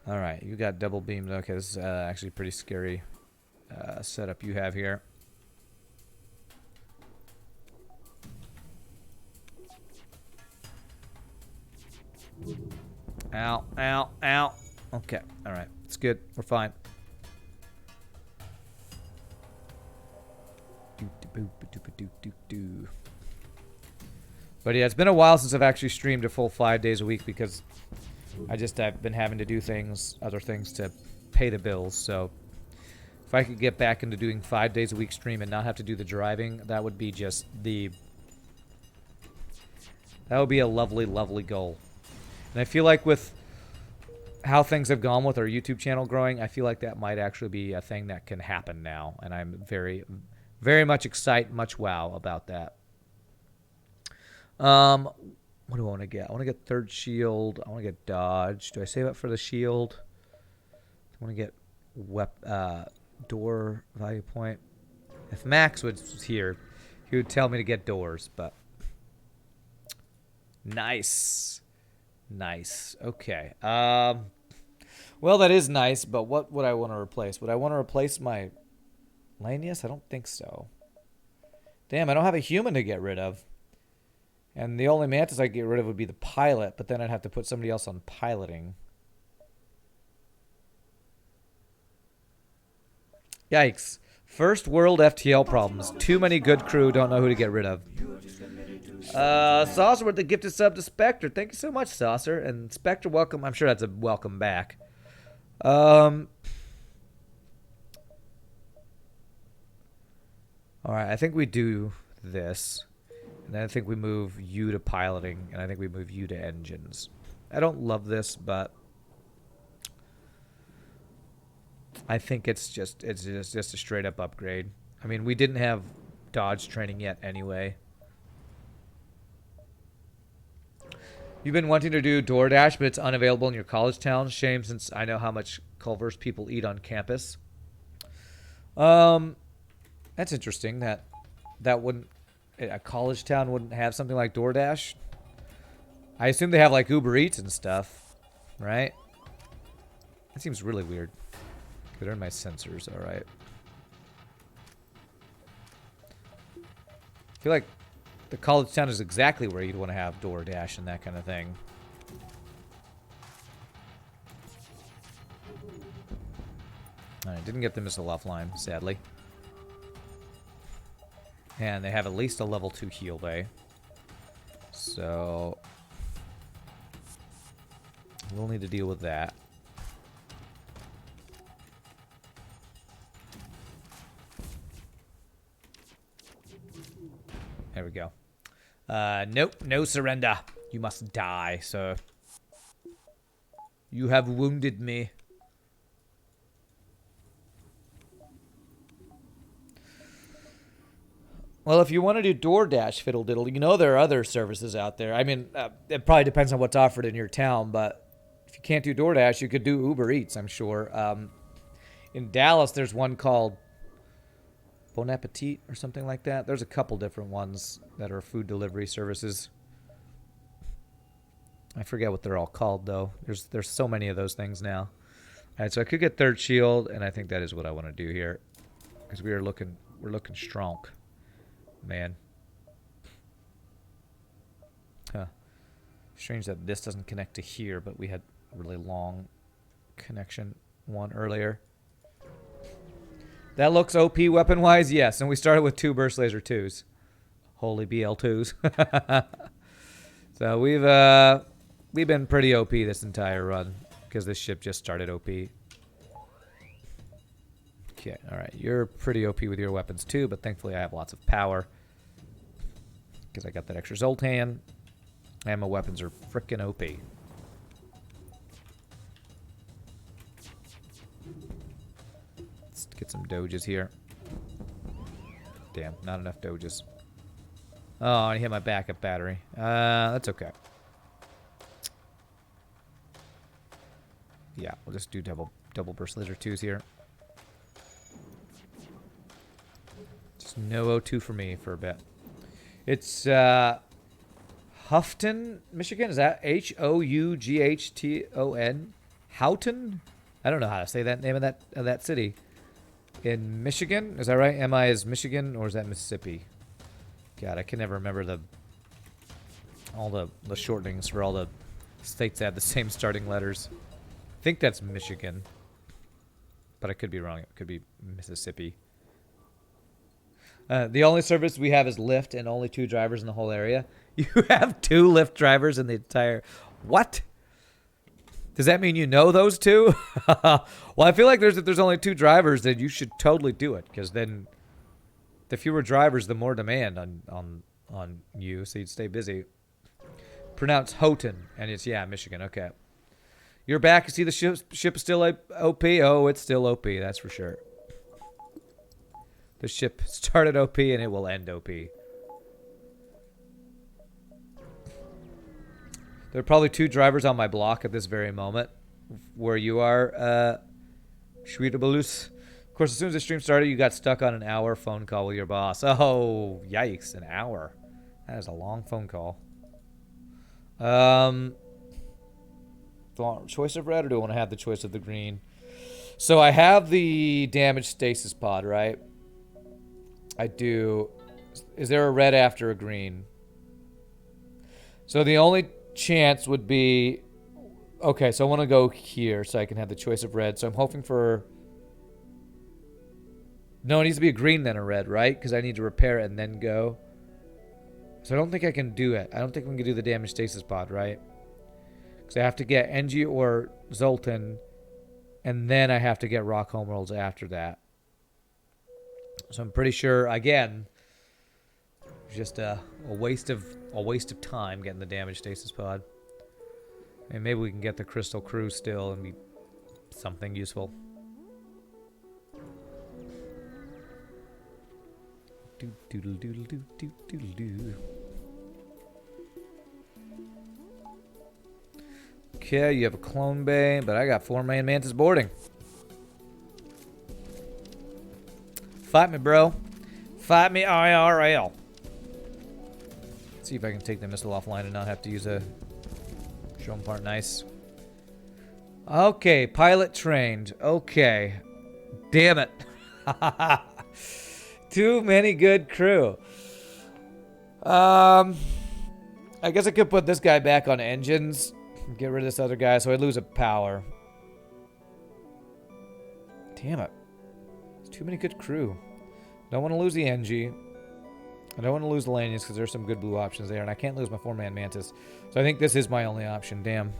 S1: All right, you got double beams. Okay, this is actually pretty scary setup you have here. Ow, ow, ow. Okay, all right. It's good. We're fine. But yeah, it's been a while since I've actually streamed a full 5 days a week because I've been having to do other things to pay the bills. So if I could get back into doing 5 days a week stream and not have to do the driving, that would be that would be a lovely, lovely goal. And I feel like with how things have gone with our YouTube channel growing, I feel like that might actually be a thing that can happen now. And I'm very, very much excited, much wow about that. What do I want to get? I want to get third shield. I want to get dodge. Do I save up for the shield? I want to get door value point. If Max was here, he would tell me to get doors, but nice. Nice. Okay. Well, that is nice, but what would I want to replace? Would I want to replace my Lanius? I don't think so. Damn, I don't have a human to get rid of. And the only mantis I could get rid of would be the pilot, but then I'd have to put somebody else on piloting. Yikes. First world FTL problems. Too many good crew, don't know who to get rid of. Saucer with the gifted sub to Spectre. Thank you so much, Saucer. And Spectre, welcome. I'm sure that's a welcome back. Alright, I think we do this. And then I think we move you to piloting, and I think we move you to engines. I don't love this, but I think it's just a straight up upgrade. I mean, we didn't have dodge training yet anyway. You've been wanting to do DoorDash, but it's unavailable in your college town. Shame, since I know how much Culver's people eat on campus. That's interesting. That wouldn't. A college town wouldn't have something like DoorDash. I assume they have like Uber Eats and stuff, right? That seems really weird. Could earn my sensors, all right. I feel like the college town is exactly where you'd want to have DoorDash and that kind of thing. All right, didn't get the missile offline, sadly. And they have at least a level 2 heal bay. So we'll need to deal with that. There we go. Nope, no surrender. You must die, sir. You have wounded me. Well, if you want to do DoorDash, fiddle diddle, you know there are other services out there. I mean, it probably depends on what's offered in your town, but if you can't do DoorDash, you could do Uber Eats, I'm sure. In Dallas, there's one called Bon Appetit or something like that. There's a couple different ones that are food delivery services. I forget what they're all called, though. There's so many of those things now. All right, so I could get third shield, and I think that is what I want to do here, because we're looking strong. Man. Huh. Strange that this doesn't connect to here, but we had a really long connection one earlier. That looks OP weapon-wise, yes. And we started with 2 burst laser 2s. Holy BL2s. So we've been pretty OP this entire run, because this ship just started OP. Okay, alright. You're pretty OP with your weapons too, but thankfully I have lots of power. Because I got that extra Zoltan. And my weapons are frickin' OP. Let's get some doges here. Damn, not enough doges. Oh, I hit my backup battery. That's okay. Yeah, we'll just do double burst laser 2s here. Just no O2 for me for a bit. It's Houghton, Michigan. Is that Houghton? Houghton? I don't know how to say that name of that city. In Michigan? Is that right? MI is Michigan or is that Mississippi? God, I can never remember all the shortenings for all the states that have the same starting letters. I think that's Michigan. But I could be wrong. It could be Mississippi. The only service we have is Lyft and only 2 drivers in the whole area. You have 2 Lyft drivers in the entire... What? Does that mean you know those 2? Well, I feel like if there's only 2 drivers, then you should totally do it. Because then the fewer drivers, the more demand on you. So you'd stay busy. Pronounce Houghton. And it's, yeah, Michigan. Okay. You're back. You see the ship is still OP? Oh, it's still OP. That's for sure. The ship started OP and it will end OP. There are probably 2 drivers on my block at this very moment. Where you are, Schweetabalus. Of course, as soon as the stream started, you got stuck on an hour phone call with your boss. Oh, yikes, an hour. That is a long phone call. Choice of red, or do I want to have the choice of the green? So I have the damaged stasis pod, right? I do. Is there a red after a green? So the only chance would be... Okay, so I want to go here so I can have the choice of red. So I'm hoping for... No, it needs to be a green then a red, right? Because I need to repair it and then go. So I don't think I can do it. I don't think we can do the damaged stasis pod, right? Because I have to get Engie or Zoltan, and then I have to get Rock Homeworlds after that. So I'm pretty sure, again, just a waste of time getting the damaged stasis pod. And maybe we can get the Crystal Crew still and be something useful. Doodle doodle doodle doodle doodle. Okay, you have a clone bay, but I got 4-man Mantis boarding. Fight me, bro. Fight me, IRL. Let's see if I can take the missile offline and not have to use a drone part. Nice. Okay, pilot trained. Okay. Damn it. Too many good crew. I guess I could put this guy back on engines. Get rid of this other guy so I lose a power. Damn it. It's too many good crew. Don't want to lose the NG. I don't want to lose the Lanius because there's some good blue options there. And I can't lose my 4-man Mantis. So I think this is my only option. Damn.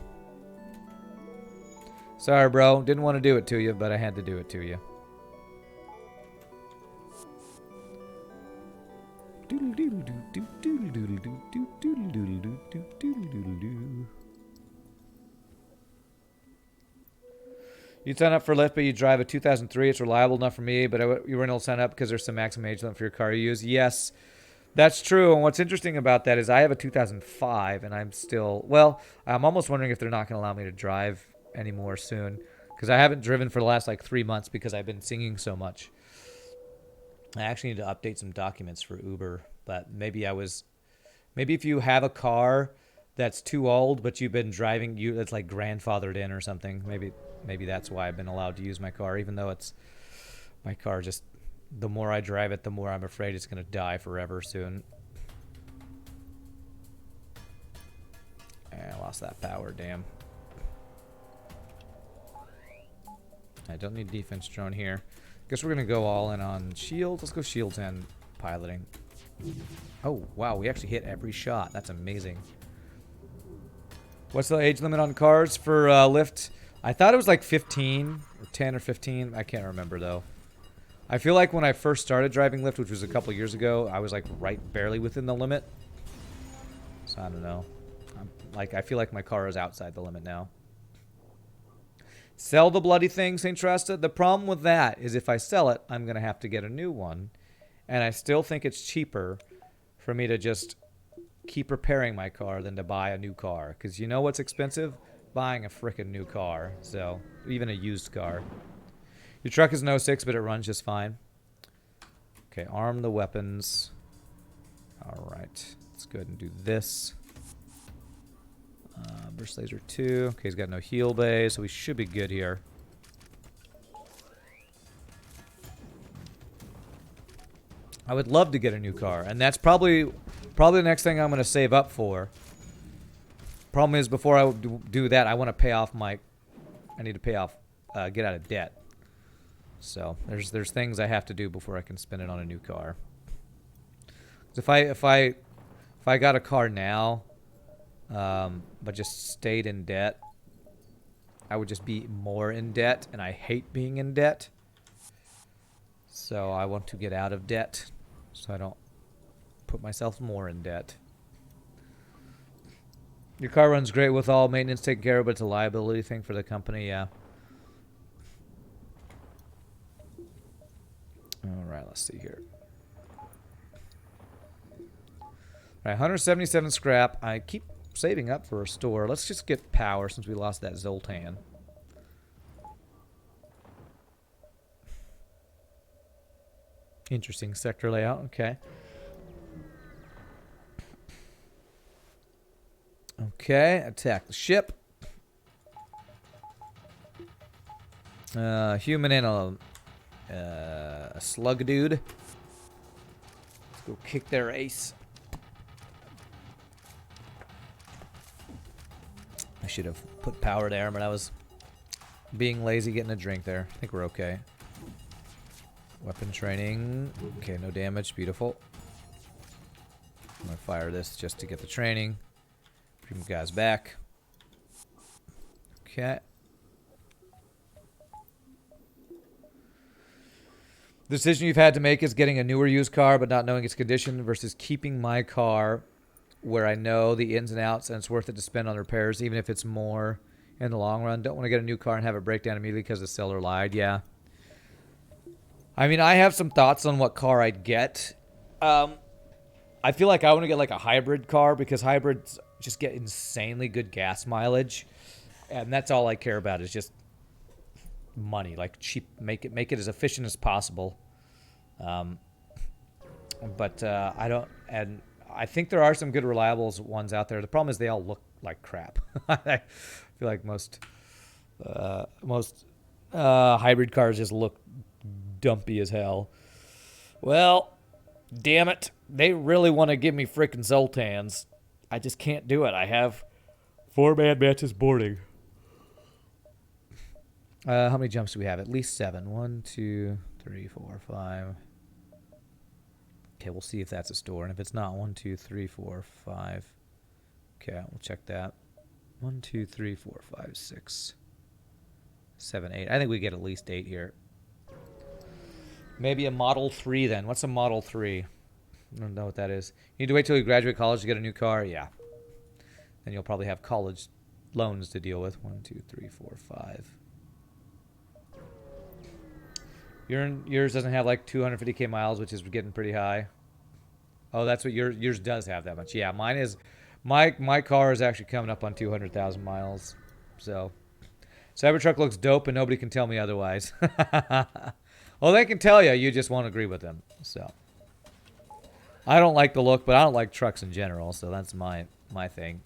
S1: Sorry, bro. Didn't want to do it to you, but I had to do it to you. You'd sign up for Lyft, but you drive a 2003. It's reliable enough for me, but you weren't able to sign up because there's some maximum age limit for your car you use. Yes, that's true. And what's interesting about that is I have a 2005, and I'm still... Well, I'm almost wondering if they're not going to allow me to drive anymore soon, because I haven't driven for the last, 3 months because I've been singing so much. I actually need to update some documents for Uber, but maybe if you have a car that's too old, but you've been driving, that's like grandfathered in or something, maybe that's why I've been allowed to use my car, even though it's my car. Just the more I drive it, the more I'm afraid it's going to die forever soon. I lost that power, damn. I don't need defense drone here. Guess we're going to go all in on shields. Let's go shields and piloting. Oh, wow, we actually hit every shot. That's amazing. What's the age limit on cars for Lyft? I thought it was like 15 or 10 or 15. I can't remember, though. I feel like when I first started driving Lyft, which was a couple years ago, I was like barely within the limit. So I don't know. I feel like my car is outside the limit now. Sell the bloody thing, St. Trasta. The problem with that is if I sell it, I'm going to have to get a new one. And I still think it's cheaper for me to just keep repairing my car than to buy a new car. Because you know what's expensive? Buying a frickin' new car. So, even a used car. Your truck is an 06, but it runs just fine. Okay, arm the weapons. Alright, let's go ahead and do this. Burst laser 2. Okay, he's got no heal bay, so we should be good here. I would love to get a new car, and that's probably the next thing I'm going to save up for. Problem is, before I do that, I want to pay off my... I need to pay off, get out of debt. So there's things I have to do before I can spend it on a new car. If I got a car now, but just stayed in debt, I would just be more in debt, and I hate being in debt. So I want to get out of debt, so I don't put myself more in debt. Your car runs great with all maintenance taken care of, but it's a liability thing for the company, yeah. Alright, let's see here. Alright, 177 scrap. I keep saving up for a store. Let's just get power since we lost that Zoltan. Interesting sector layout, okay. Okay, attack the ship. Human and a slug dude. Let's go kick their ace. I should have put power there, but I was being lazy getting a drink there. I think we're okay. Weapon training. Okay, no damage. Beautiful. I'm going to fire this just to get the training. Bring the guys back. Okay. The decision you've had to make is getting a newer used car but not knowing its condition versus keeping my car where I know the ins and outs and it's worth it to spend on repairs even if it's more in the long run. Don't want to get a new car and have it break down immediately because the seller lied. Yeah. I mean, I have some thoughts on what car I'd get. I feel like I want to get like a hybrid car because hybrids just get insanely good gas mileage. And that's all I care about is just money, like cheap, make it as efficient as possible. But I don't, and I think there are some good reliable ones out there. The problem is they all look like crap. I feel like most hybrid cars just look dumpy as hell. Well, damn it. They really want to give me frickin' Zoltans. I just can't do it. I have 4-man matches boarding. How many jumps do we have? At least 7. 1, 2, 3, 4, 5. Okay, we'll see if that's a store. And if it's not, 1, 2, 3, 4, 5. Okay, we'll check that. 1, 2, 3, 4, 5, 6, 7, 8. I think we get at least 8 here. Maybe a Model 3 then. What's a Model 3? I don't know what that is. You need to wait till you graduate college to get a new car? Yeah. Then you'll probably have college loans to deal with. 1, 2, 3, 4, 5. Yours doesn't have like 250k miles, which is getting pretty high. Oh, that's what yours does have that much. Yeah, mine is. My car is actually coming up on 200,000 miles. So, Cybertruck looks dope, and nobody can tell me otherwise. Well, they can tell you. You just won't agree with them. So, I don't like the look, but I don't like trucks in general. So that's my thing.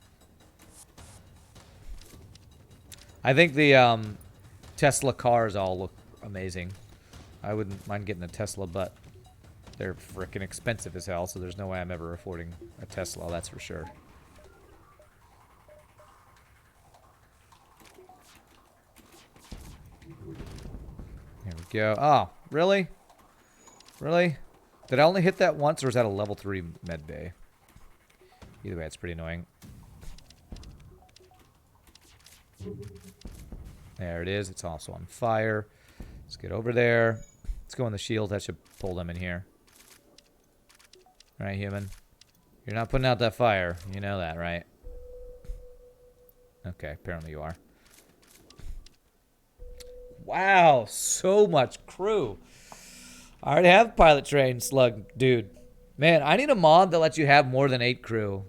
S1: I think the Tesla cars all look amazing. I wouldn't mind getting a Tesla, but they're frickin' expensive as hell, so there's no way I'm ever affording a Tesla, that's for sure. Here we go. Oh, really? Really? Did I only hit that once, or is that a level 3 med bay? Either way, it's pretty annoying. There it is. It's also on fire. Let's get over there. Let's go in the shield. That should pull them in here. All right, human. You're not putting out that fire. You know that, right? Okay, apparently you are. Wow, so much crew. I already have pilot train slug, dude. Man, I need a mod that lets you have more than 8 crew.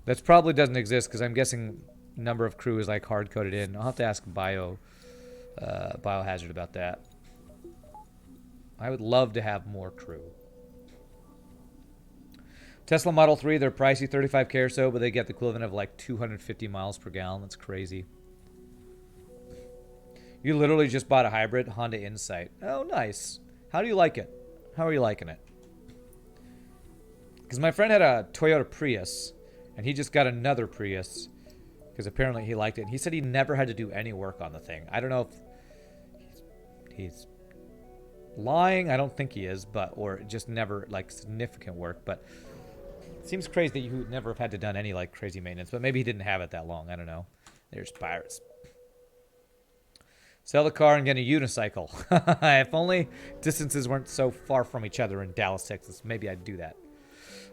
S1: That probably doesn't exist because I'm guessing number of crew is like hard coded in. I'll have to ask Biohazard about that. I would love to have more crew. Tesla Model 3, they're pricey, 35K or so, but they get the equivalent of like 250 miles per gallon. That's crazy. You literally just bought a hybrid Honda Insight. Oh, nice. How do you like it? How are you liking it? Because my friend had a Toyota Prius, and he just got another Prius because apparently he liked it. And he said he never had to do any work on the thing. I don't know if he's lying. I don't think he is, but or just never like significant work. But it seems crazy that you never have had to done any like crazy maintenance. But maybe he didn't have it that long. I don't know. There's pirates. Sell the car and get a unicycle. If only distances weren't so far from each other in Dallas, Texas. Maybe I'd do that.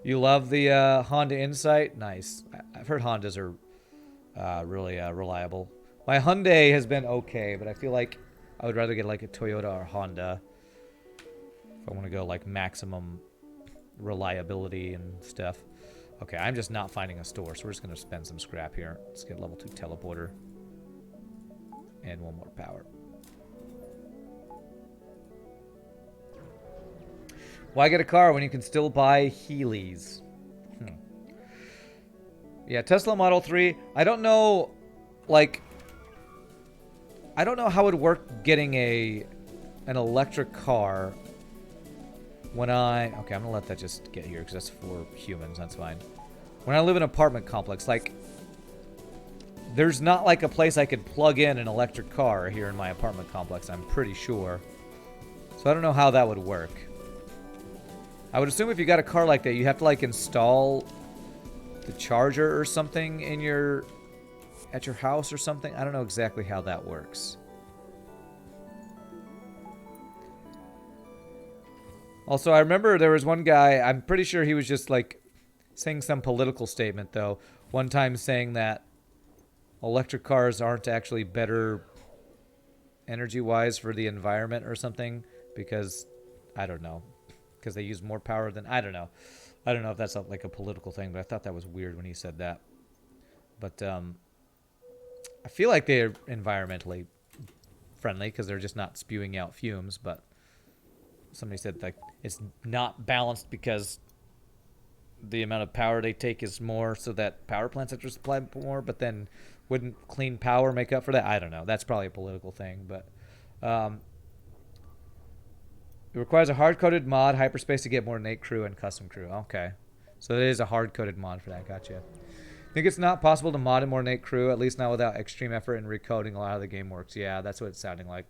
S1: You love the Honda Insight? Nice. I've heard Hondas are really reliable. My Hyundai has been okay, but I feel like I would rather get like a Toyota or Honda if I want to go like maximum reliability and stuff. Okay, I'm just not finding a store, so we're just going to spend some scrap here. Let's get level 2 teleporter. And one more power. Why get a car when you can still buy Heelys? Yeah, Tesla Model 3. I don't know, like, I don't know how it would work getting an electric car when okay, I'm going to let that just get here because that's for humans. That's fine. When I live in an apartment complex, like, there's not like a place I could plug in an electric car here in my apartment complex, I'm pretty sure. So I don't know how that would work. I would assume if you got a car like that, you have to like install the charger or something in at your house or something. I don't know exactly how that works. Also, I remember there was one guy, I'm pretty sure he was just like saying some political statement though, one time saying that electric cars aren't actually better energy-wise for the environment or something because, I don't know, because they use more power than, I don't know. I don't know if that's like a political thing, but I thought that was weird when he said that. But I feel like they're environmentally friendly because they're just not spewing out fumes, but somebody said like it's not balanced because the amount of power they take is more so that power plants have to supply more, but then wouldn't clean power make up for that? I don't know. That's probably a political thing, but it requires a hard-coded mod, hyperspace to get more innate crew and custom crew. Okay. So it is a hard-coded mod for that. Gotcha. Think it's not possible to mod a more innate crew, at least not without extreme effort in recoding a lot of the game works. Yeah, that's what it's sounding like.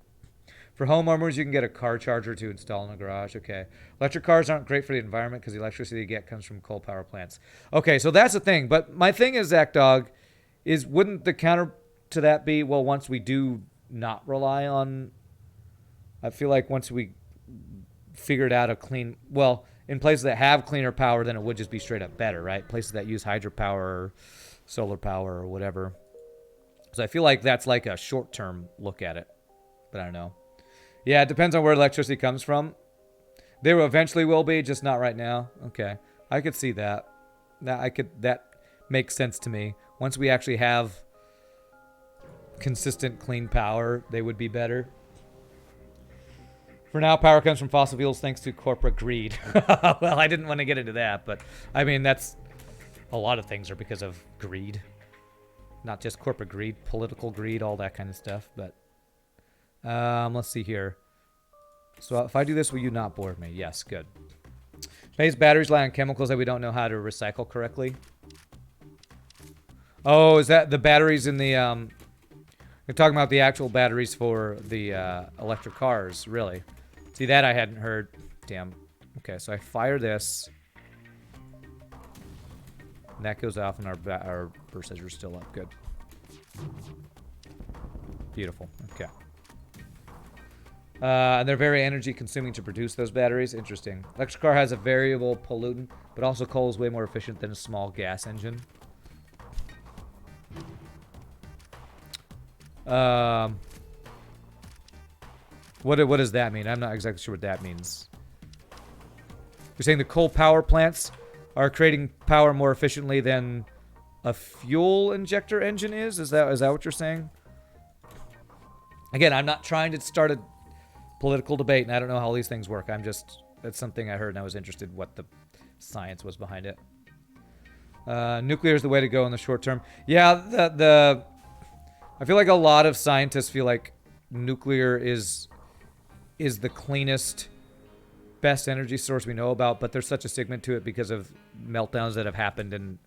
S1: For homeowners, you can get a car charger to install in a garage. Okay. Electric cars aren't great for the environment because the electricity you get comes from coal power plants. Okay, so that's the thing. But my thing is, Zach Dog, is wouldn't the counter to that be, well, once we do not rely on, I feel like once we figured out a clean, well, in places that have cleaner power, then it would just be straight up better, right? Places that use hydropower or solar power or whatever. So I feel like that's like a short-term look at it, but I don't know. Yeah, it depends on where electricity comes from. There eventually will be, just not right now. Okay, I could see that. That makes sense to me. Once we actually have consistent clean power, they would be better. For now, power comes from fossil fuels thanks to corporate greed. Well, I didn't want to get into that, but I mean, that's a lot of things are because of greed. Not just corporate greed, political greed, all that kind of stuff. But let's see here. So if I do this, will you not board me? Yes, good. Today's batteries rely on chemicals that we don't know how to recycle correctly. Oh, is that the batteries in the... You're talking about the actual batteries for the electric cars, really. See, that I hadn't heard. Damn. Okay, so I fire this. And that goes off, and our burst sensor is still up. Good. Beautiful. Okay. And they're very energy consuming to produce those batteries. Interesting. Electric car has a variable pollutant, but also coal is way more efficient than a small gas engine. What does that mean? I'm not exactly sure what that means. You're saying the coal power plants are creating power more efficiently than a fuel injector engine is? Is that what you're saying? Again, I'm not trying to start a political debate, and I don't know how all these things work. That's something I heard, and I was interested what the science was behind it. Nuclear is the way to go in the short term. Yeah, I feel like a lot of scientists feel like nuclear is the cleanest, best energy source we know about, but there's such a stigma to it because of meltdowns that have happened and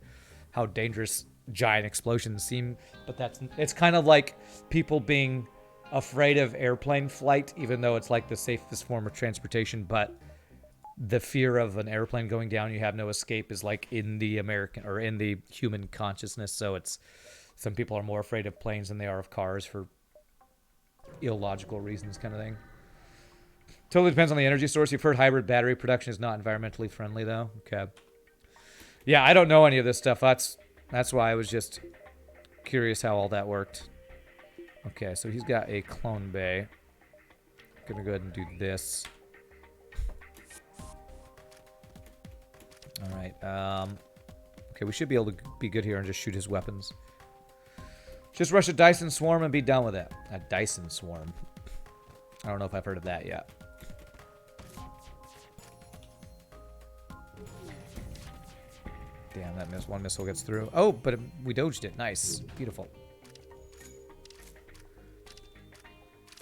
S1: how dangerous giant explosions seem. But it's kind of like people being afraid of airplane flight, even though it's like the safest form of transportation. But the fear of an airplane going down, you have no escape, is like in the American or in the human consciousness. So it's some people are more afraid of planes than they are of cars for illogical reasons, kind of thing. Totally depends on the energy source. You've heard hybrid battery production is not environmentally friendly, though. Okay. Yeah, I don't know any of this stuff. That's why I was just curious how all that worked. Okay, so he's got a clone bay. I'm gonna go ahead and do this. All right. Okay, we should be able to be good here and just shoot his weapons. Just rush a Dyson swarm and be done with it. A Dyson swarm. I don't know if I've heard of that yet. Damn, that one missile gets through. Oh, but we dodged it. Nice. Beautiful.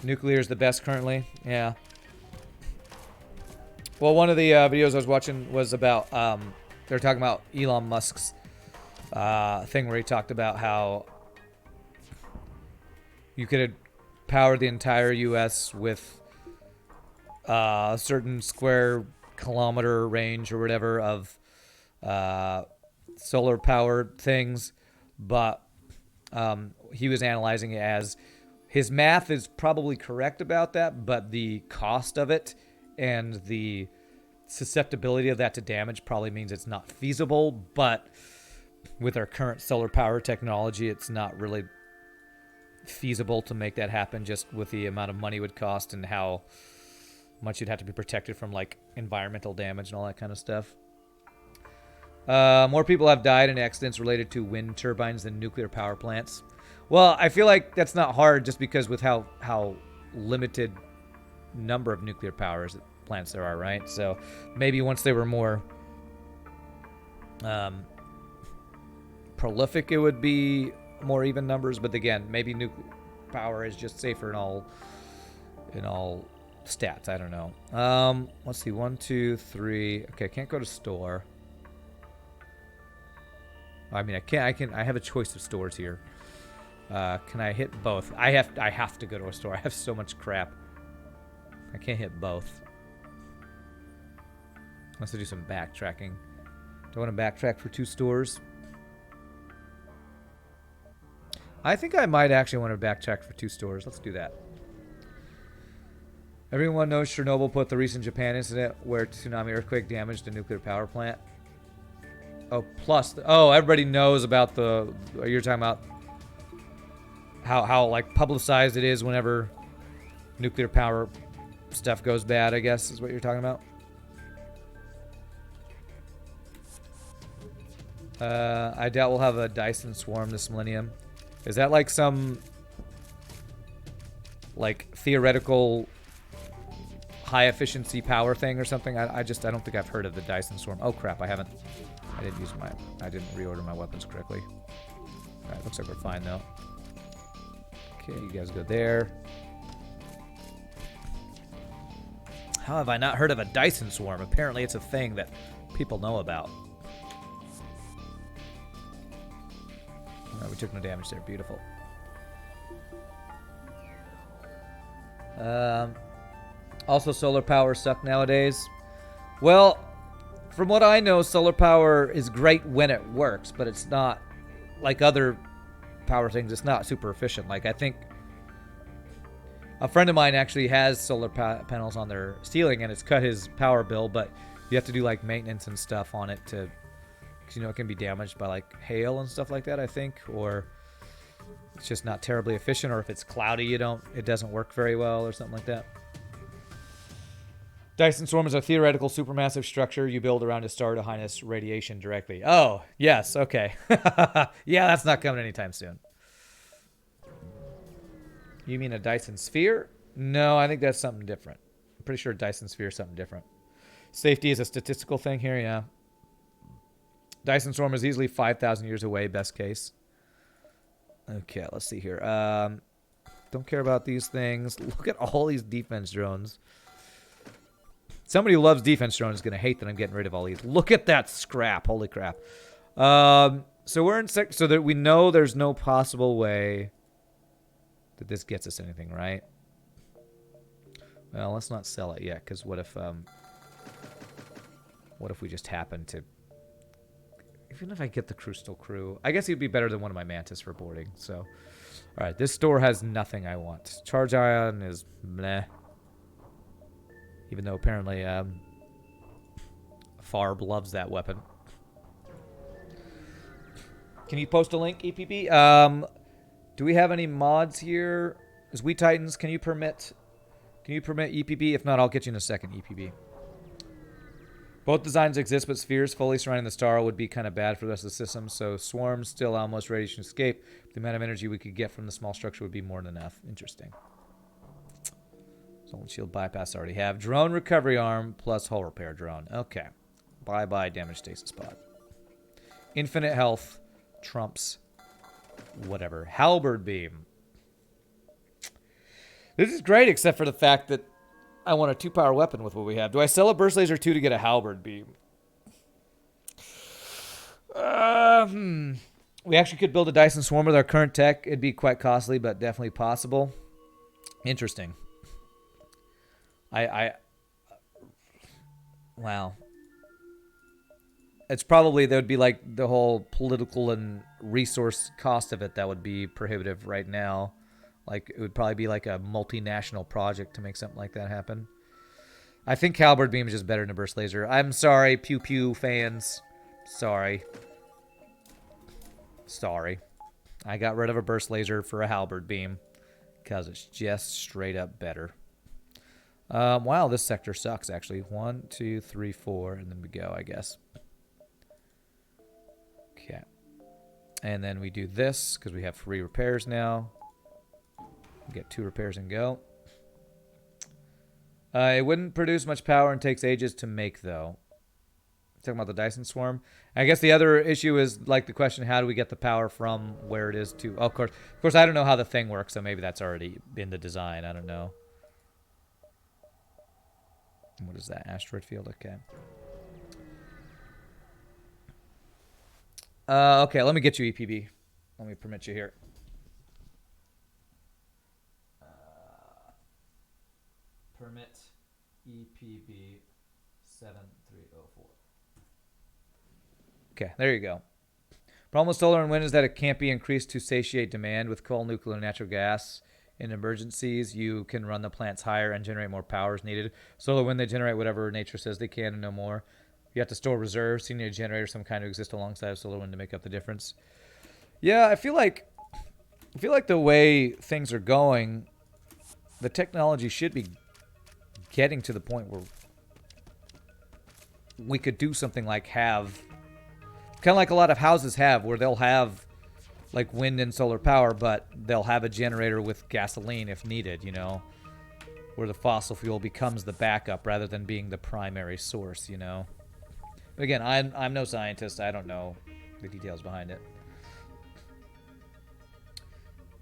S1: Nuclear is the best currently. Yeah. Well, one of the videos I was watching was about, they were talking about Elon Musk's thing where he talked about how you could power the entire U.S. with a certain square kilometer range or whatever of solar powered things, but he was analyzing it as his math is probably correct about that, but the cost of it and the susceptibility of that to damage probably means it's not feasible. But with our current solar power technology, it's not really feasible to make that happen, just with the amount of money it would cost and how much you'd have to be protected from like environmental damage and all that kind of stuff. More people have died in accidents related to wind turbines than nuclear power plants. Well, I feel like that's not hard just because with how limited number of nuclear power plants there are, right? So maybe once they were more prolific, it would be more even numbers. But again, maybe nuclear power is just safer in all stats. I don't know. Let's see. 1, 2, 3. Okay, can't go to store. I mean, I have a choice of stores here. Can I hit both? I have to go to a store. I have so much crap. I can't hit both. Let's do some backtracking. Do I want to backtrack for 2 stores? I think I might actually want to backtrack for 2 stores. Let's do that. Everyone knows Chernobyl put the recent Japan incident where tsunami earthquake damaged a nuclear power plant. Oh, plus, everybody knows about you're talking about how like publicized it is whenever nuclear power stuff goes bad, I guess is what you're talking about. I doubt we'll have a Dyson swarm this millennium. Is that like some like theoretical high efficiency power thing or something? I don't think I've heard of the Dyson swarm. Oh crap, I didn't reorder my weapons correctly. Alright, looks like we're fine though. Okay, you guys go there. How have I not heard of a Dyson swarm? Apparently it's a thing that people know about. Alright, we took no damage there. Beautiful. Also, solar power suck nowadays. Well, from what I know, solar power is great when it works, but it's not like other power things. It's not super efficient. Like, I think a friend of mine actually has solar panels on their ceiling, and it's cut his power bill, but you have to do like maintenance and stuff on it to, because it can be damaged by like hail and stuff like that, I think, or it's just not terribly efficient, or if it's cloudy, it doesn't work very well or something like that. Dyson Swarm is a theoretical supermassive structure you build around a star to harness radiation directly. Oh, yes, okay. Yeah, that's not coming anytime soon. You mean a Dyson Sphere? No, I think that's something different. I'm pretty sure Dyson Sphere is something different. Safety is a statistical thing here, yeah. Dyson Swarm is easily 5,000 years away, best case. Okay, let's see here. Don't care about these things. Look at all these defense drones. Somebody who loves defense drones is going to hate that I'm getting rid of all these. Look at that scrap. Holy crap. So we're in so that we know there's no possible way that this gets us anything, right? Well, let's not sell it yet, because what if we just happen to... Even if I get the Crystal Crew, I guess he'd be better than one of my Mantis for boarding, so... Alright, this store has nothing I want. Charge Ion is meh. Even though apparently Farb loves that weapon. Can you post a link, EPB? Do we have any mods here? Is We Titans, can you permit EPB? If not, I'll get you in a second, EPB. Both designs exist, but spheres fully surrounding the star would be kind of bad for the rest of the system, so swarms still almost radiation escape. The amount of energy we could get from the small structure would be more than enough. Interesting. Solar shield bypass I already have. Drone recovery arm plus hull repair drone. Okay. Bye-bye damage stasis pod. Infinite health trumps whatever. Halberd beam. This is great, except for the fact that I want a 2-power weapon with what we have. Do I sell a burst laser 2 to get a halberd beam? We actually could build a Dyson Swarm with our current tech. It'd be quite costly, but definitely possible. Interesting. Wow. It's probably, there would be like the whole political and resource cost of it that would be prohibitive right now. Like, it would probably be like a multinational project to make something like that happen. I think Halberd Beam is just better than a Burst Laser. I'm sorry, Pew Pew fans. Sorry. Sorry. I got rid of a Burst Laser for a Halberd Beam because it's just straight up better. Wow, this sector sucks, actually. 1, 2, 3, 4, and then we go, I guess. Okay. And then we do this because we have free repairs now. Get 2 repairs and go. It wouldn't produce much power and takes ages to make, though. Talking about the Dyson Swarm. I guess the other issue is like the question: how do we get the power from where it is to? Oh, of course, I don't know how the thing works, so maybe that's already in the design. I don't know. What is that? Asteroid field. Okay. Okay. Let me get you EPB. Let me permit you here. Permit EPB 7304. Okay, there you go. Problem with solar and wind is that it can't be increased to satiate demand. With coal, nuclear, and natural gas in emergencies, you can run the plants higher and generate more power as needed. Solar wind, they generate whatever nature says they can and no more. You have to store reserves, so you need a generator, some kind to exist alongside of solar wind to make up the difference. Yeah, I feel like the way things are going, the technology should be getting to the point where we could do something like have, kind of like a lot of houses have, where they'll have like wind and solar power, but they'll have a generator with gasoline if needed, you know, where the fossil fuel becomes the backup rather than being the primary source, you know. But again, I'm no scientist. I don't know the details behind it.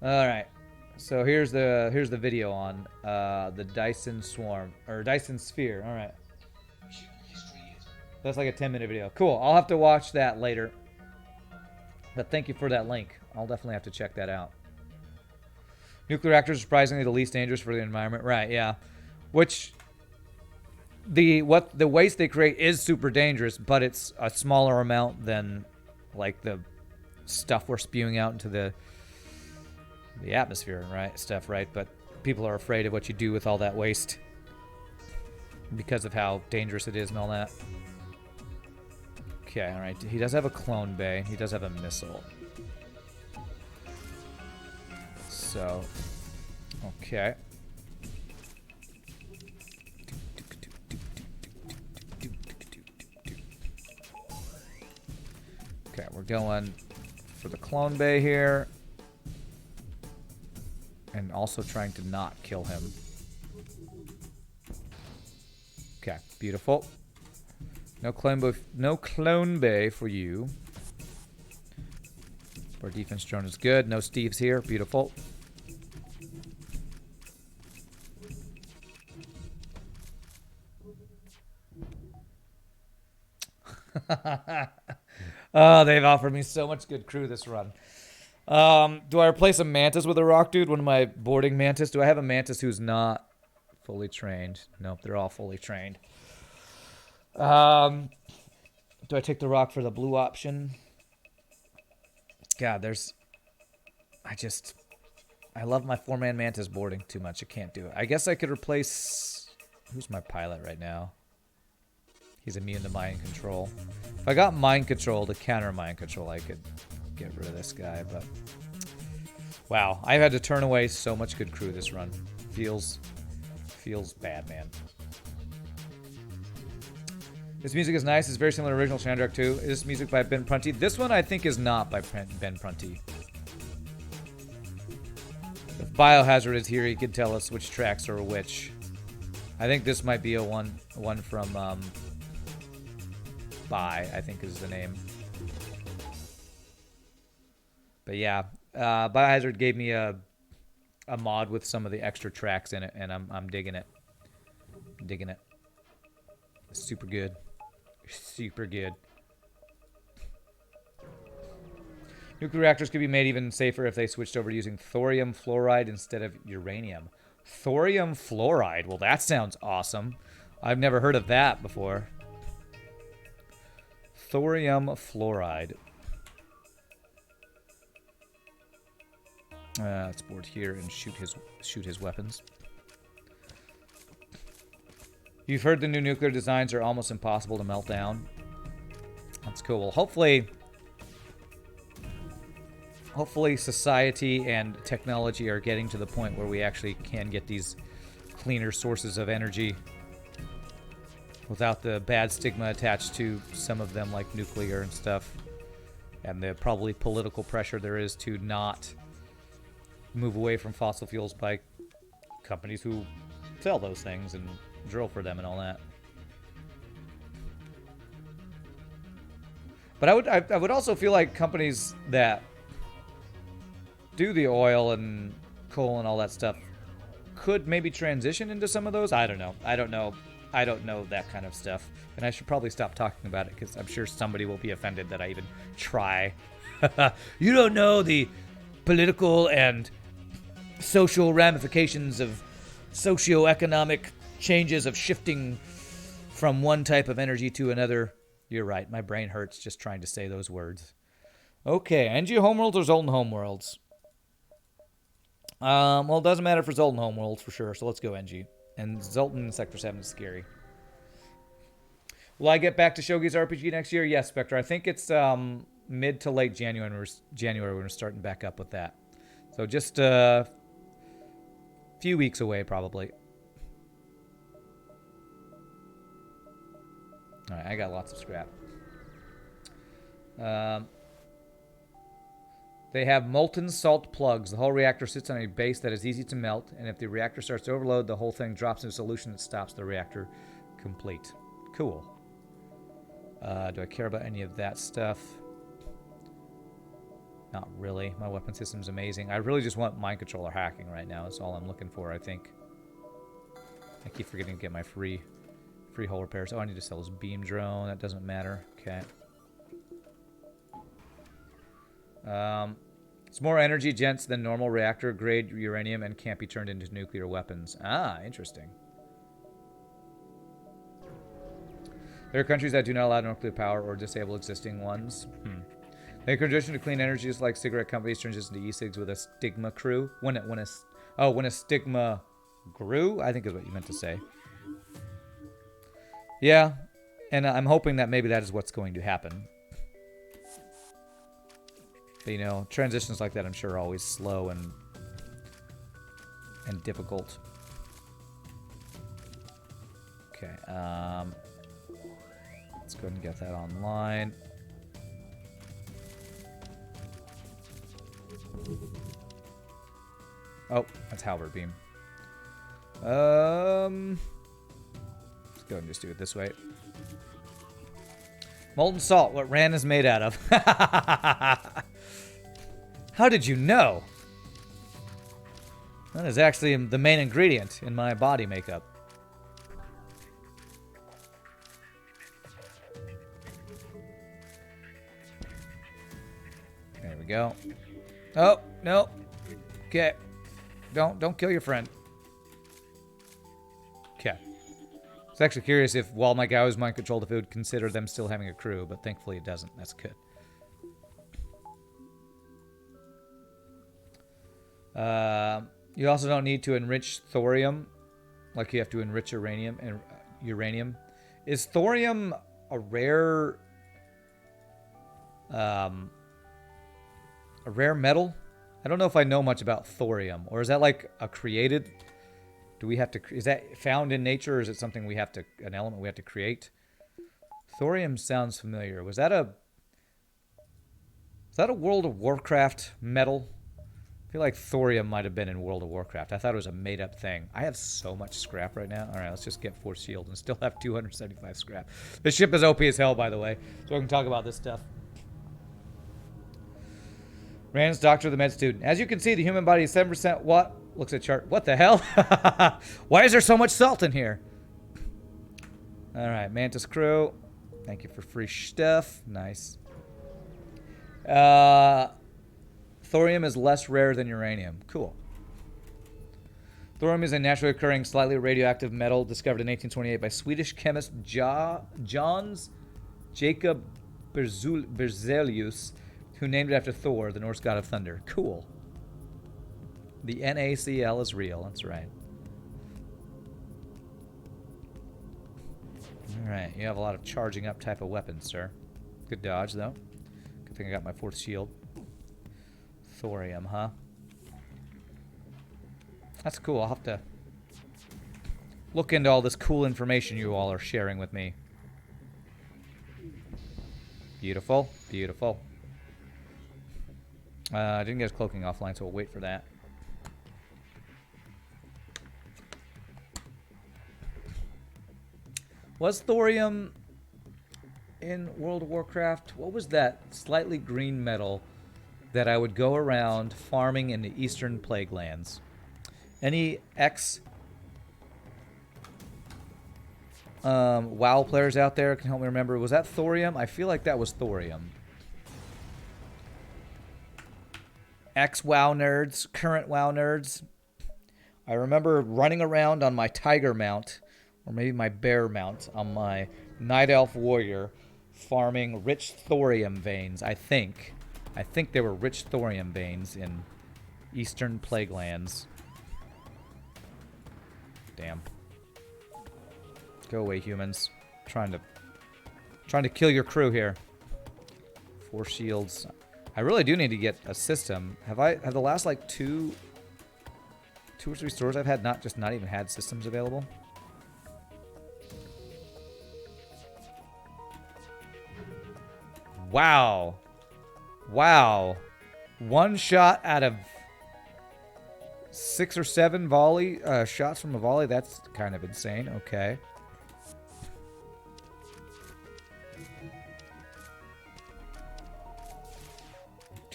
S1: All right. So here's the video on the Dyson Swarm or Dyson Sphere. All right. That's like a 10-minute video. Cool. I'll have to watch that later. But thank you for that link. I'll definitely have to check that out. Nuclear reactors are surprisingly the least dangerous for the environment. Right, yeah. Which the waste they create is super dangerous, but it's a smaller amount than like the stuff we're spewing out into the atmosphere, right? But people are afraid of what you do with all that waste because of how dangerous it is and all that. Okay, all right. He does have a clone bay. He does have a missile. So, okay. Okay, we're going for the clone bay here. And also trying to not kill him. Okay, beautiful. No clone bay for you. Our defense drone is good. No Steves here. Beautiful. Oh, they've offered me so much good crew this run. Do I replace a Mantis with a Rock Dude? One of my boarding Mantis? Do I have a Mantis who's not fully trained? Nope, they're all fully trained. Do I take the Rock for the blue option? God, I love my 4-man Mantis boarding too much. I can't do it. I guess I could replace... Who's my pilot right now? He's immune to mind control. If I got mind control to counter mind control, I could get rid of this guy, but... Wow, I've had to turn away so much good crew this run. Feels bad, man. This music is nice. It's very similar to original Chandrak 2. Is this music by Ben Prunty? This one I think is not by Ben Prunty. If Biohazard is here, he could tell us which tracks are which. I think this might be a one from Bi, I think is the name. But yeah, Biohazard gave me a mod with some of the extra tracks in it, and I'm digging it. I'm digging it. Super good. Super good. Nuclear reactors could be made even safer if they switched over to using thorium fluoride instead of uranium. Thorium fluoride? Well, that sounds awesome. I've never heard of that before. Thorium fluoride. Let's board here and shoot his weapons. You've heard the new nuclear designs are almost impossible to melt down. That's cool. Well, hopefully society and technology are getting to the point where we actually can get these cleaner sources of energy without the bad stigma attached to some of them, like nuclear and stuff, and the probably political pressure there is to not move away from fossil fuels by companies who sell those things and drill for them and all that. But I would also feel like companies that do the oil and coal and all that stuff could maybe transition into some of those. I don't know. I don't know that kind of stuff. And I should probably stop talking about it because I'm sure somebody will be offended that I even try. You don't know the political and social ramifications of socioeconomic changes of shifting from one type of energy to another. You're right. My brain hurts just trying to say those words. Okay, NG Homeworlds or Zoltan Homeworlds? Well, it doesn't matter for Zoltan Homeworlds for sure, so let's go NG. And Zoltan in Sector 7 is scary. Will I get back to Shogi's RPG next year? Yes, Spectre. I think it's mid to late January when we're starting back up with that. So just a few weeks away, probably. All right, I got lots of scrap. They have molten salt plugs. The whole reactor sits on a base that is easy to melt, and if the reactor starts to overload, the whole thing drops into a solution that stops the reactor complete. Cool. Do I care about any of that stuff? Not really. My weapon system's amazing. I really just want mind control or hacking right now. That's all I'm looking for, I think. I keep forgetting to get my free hull repairs. Oh, I need to sell this beam drone. That doesn't matter. Okay. It's more energy dense than normal reactor grade uranium and can't be turned into nuclear weapons. Ah, interesting. There are countries that do not allow nuclear power or disable existing ones. They transition to clean energy just like cigarette companies transition to e-cigs with a stigma crew. When a stigma grew, I think is what you meant to say. Yeah, and I'm hoping that maybe that is what's going to happen. But, you know, transitions like that I'm sure are always slow and difficult. Okay, let's go ahead and get that online. Oh, that's halberd beam. Let's go ahead and just do it this way. Molten salt, what Ran is made out of. How did you know? That is actually the main ingredient in my body makeup. There we go. Oh, no. Okay. Don't kill your friend. Okay. I was actually curious if while my guy was mind control the food, consider them still having a crew, but thankfully it doesn't. That's good. You also don't need to enrich thorium, like you have to enrich uranium and uranium. Is thorium a rare metal? I don't know if I know much about thorium, or is that like a created? Do we have to? Is that found in nature, or is it something we have to? An element we have to create? Thorium sounds familiar. Was that a World of Warcraft metal? I feel like thorium might have been in World of Warcraft. I thought it was a made-up thing. I have so much scrap right now. All right, let's just get Force Shield and still have 275 scrap. This ship is OP as hell, by the way, so we can talk about this stuff. Rand's Doctor of the Med student. As you can see, the human body is 7% what? Looks at chart. What the hell? Why is there so much salt in here? All right, Mantis crew. Thank you for free stuff. Nice. Thorium is less rare than uranium. Cool. Thorium is a naturally occurring, slightly radioactive metal discovered in 1828 by Swedish chemist Johns Jacob Berzelius, who named it after Thor, the Norse god of thunder. Cool. The NaCl is real. That's right. All right. You have a lot of charging up type of weapons, sir. Good dodge, though. Good thing I got my fourth shield. Thorium, huh? That's cool. I'll have to look into all this cool information you all are sharing with me. Beautiful. Beautiful. I didn't get his cloaking offline, so we'll wait for that. Was thorium in World of Warcraft? What was that slightly green metal that I would go around farming in the Eastern Plague Lands? Any WoW players out there can help me remember. Was that thorium? I feel like that was thorium. Ex-WoW nerds, current WoW nerds. I remember running around on my tiger mount, or maybe my bear mount, on my Night Elf Warrior, farming rich thorium veins, I think. I think there were rich thorium veins in Eastern Plague Lands. Damn. Go away, humans. Trying to kill your crew here. 4 shields. I really do need to get a system. Have the last like two or three stores I've had not even had systems available? Wow. Wow. 1 shot out of 6 or 7 volley shots from a volley. That's kind of insane. Okay.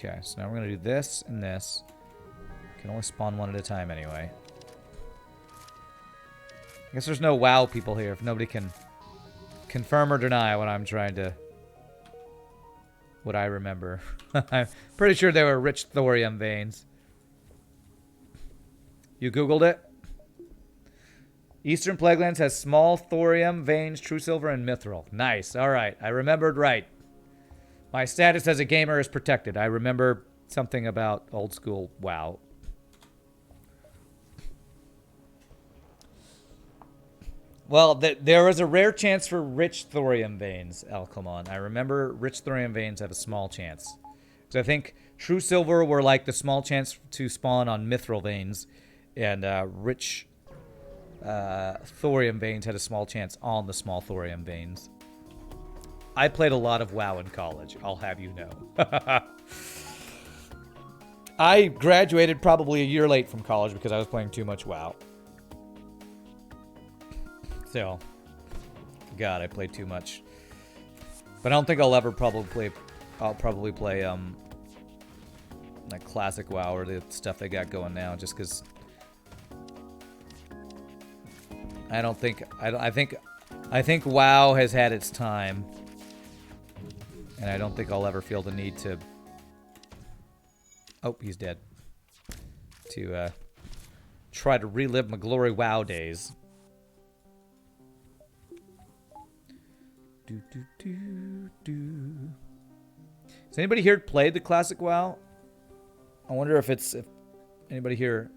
S1: Okay, so now we're going to do this and this. Can only spawn 1 at a time anyway. I guess there's no WoW people here if nobody can confirm or deny what I'm trying to... what I remember. I'm pretty sure they were rich thorium veins. You Googled it? Eastern Plaguelands has small thorium veins, true silver, and mithril. Nice. All right. I remembered right. My status as a gamer is protected. I remember something about old school WoW. Well, there was a rare chance for rich thorium veins, Alcomon. I remember rich thorium veins have a small chance. Because I think true silver were like the small chance to spawn on mithril veins, and rich thorium veins had a small chance on the small thorium veins. I played a lot of WoW in college, I'll have you know. I graduated probably a year late from college because I was playing too much WoW. So, God, I played too much. But I don't think I'll ever probably play. I'll probably play like classic WoW or the stuff they got going now, just because I don't think I think WoW has had its time, and I don't think I'll ever feel the need to. Oh, he's dead. To try to relive my glory WoW days. Has anybody here played the classic WoW? I wonder if anybody here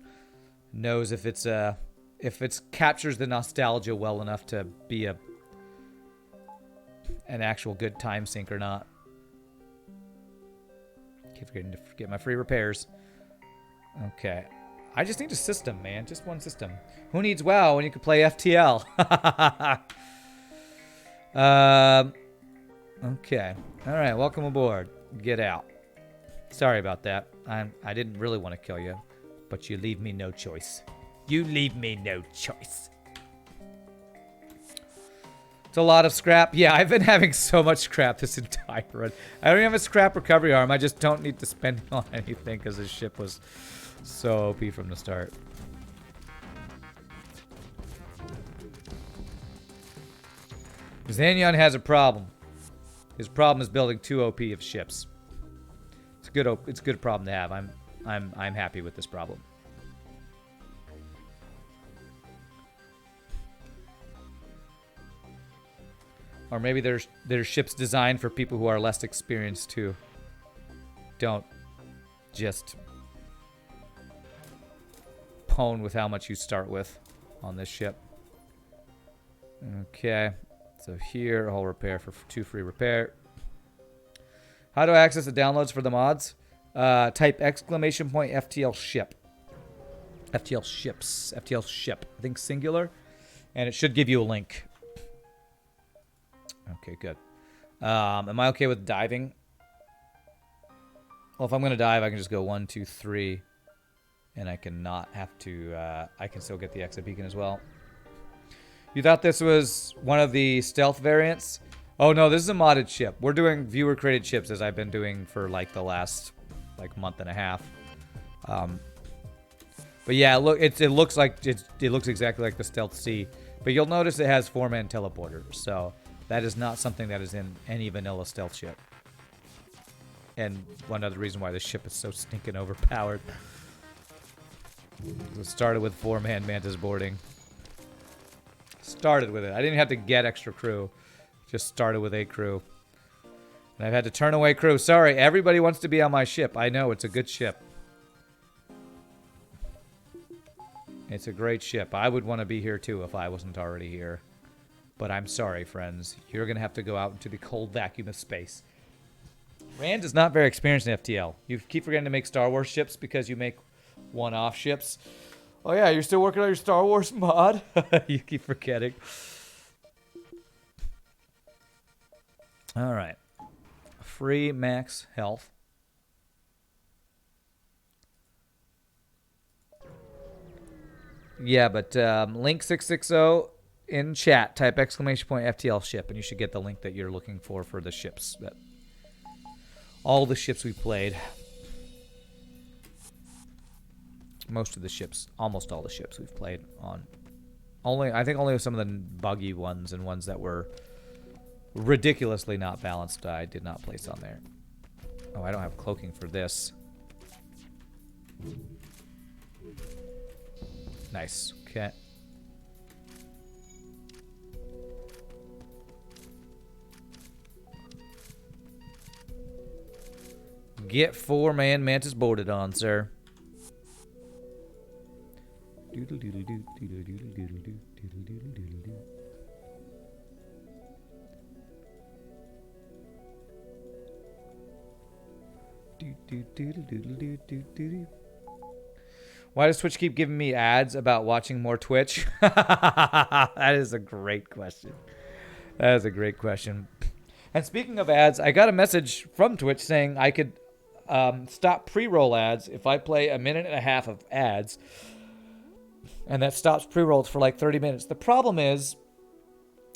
S1: knows if it's captures the nostalgia well enough to be an actual good time sink or not. Keep forgetting to get my free repairs. Okay. I just need a system, man. Just one system. Who needs WoW when you can play FTL? Okay. All right. Welcome aboard. Get out. Sorry about that. I didn't really want to kill you, but you leave me no choice. You leave me no choice. It's a lot of scrap. Yeah, I've been having so much scrap this entire run. I don't even have a scrap recovery arm. I just don't need to spend it on anything because this ship was so OP from the start. Zanyon has a problem. His problem is building too OP of ships. It's a good problem to have. I'm happy with this problem. Or maybe there's ships designed for people who are less experienced too. Don't just pwn with how much you start with on this ship. Okay. So here, a whole repair for 2 free repair. How do I access the downloads for the mods? Type !FTL ship. FTL ships. FTL ship. I think singular. And it should give you a link. Okay, good. Am I okay with diving? Well, if I'm going to dive, I can just go 1, 2, 3. And I can not have to... I can still get the exit beacon as well. You thought this was one of the stealth variants? Oh no, this is a modded ship. We're doing viewer created ships as I've been doing for like the last month and a half. But yeah, look, it looks exactly like the Stealth C. But you'll notice it has 4-man teleporter. So that is not something that is in any vanilla stealth ship. And one other reason why this ship is so stinking overpowered. It started with 4-man mantis boarding. Started with it. I didn't have to get extra crew. Just started with a crew. And I've had to turn away crew. Sorry, everybody wants to be on my ship. I know, it's a good ship. It's a great ship. I would want to be here too if I wasn't already here. But I'm sorry, friends. You're going to have to go out into the cold vacuum of space. Rand is not very experienced in FTL. You keep forgetting to make Star Wars ships because you make one-off ships. Oh yeah, you're still working on your Star Wars mod? You keep forgetting. Alright. Free max health. Yeah, but link 660 in chat. Type !FTL ship, and you should get the link that you're looking for the ships. All the ships we played. Most of the ships, almost all the ships we've played on. I think only some of the buggy ones and ones that were ridiculously not balanced I did not place on there. Oh, I don't have cloaking for this. Nice. Okay. Get 4-man mantis boarded on, sir. Doodle doodle doo doodle doodle doodle doo doodle doodle doodle doo. Why does Twitch keep giving me ads about watching more Twitch? That is a great question. That is a great question. And speaking of ads, I got a message from Twitch saying I could stop pre-roll ads if I play a minute and a half of ads. And that stops pre-rolls for like 30 minutes. The problem is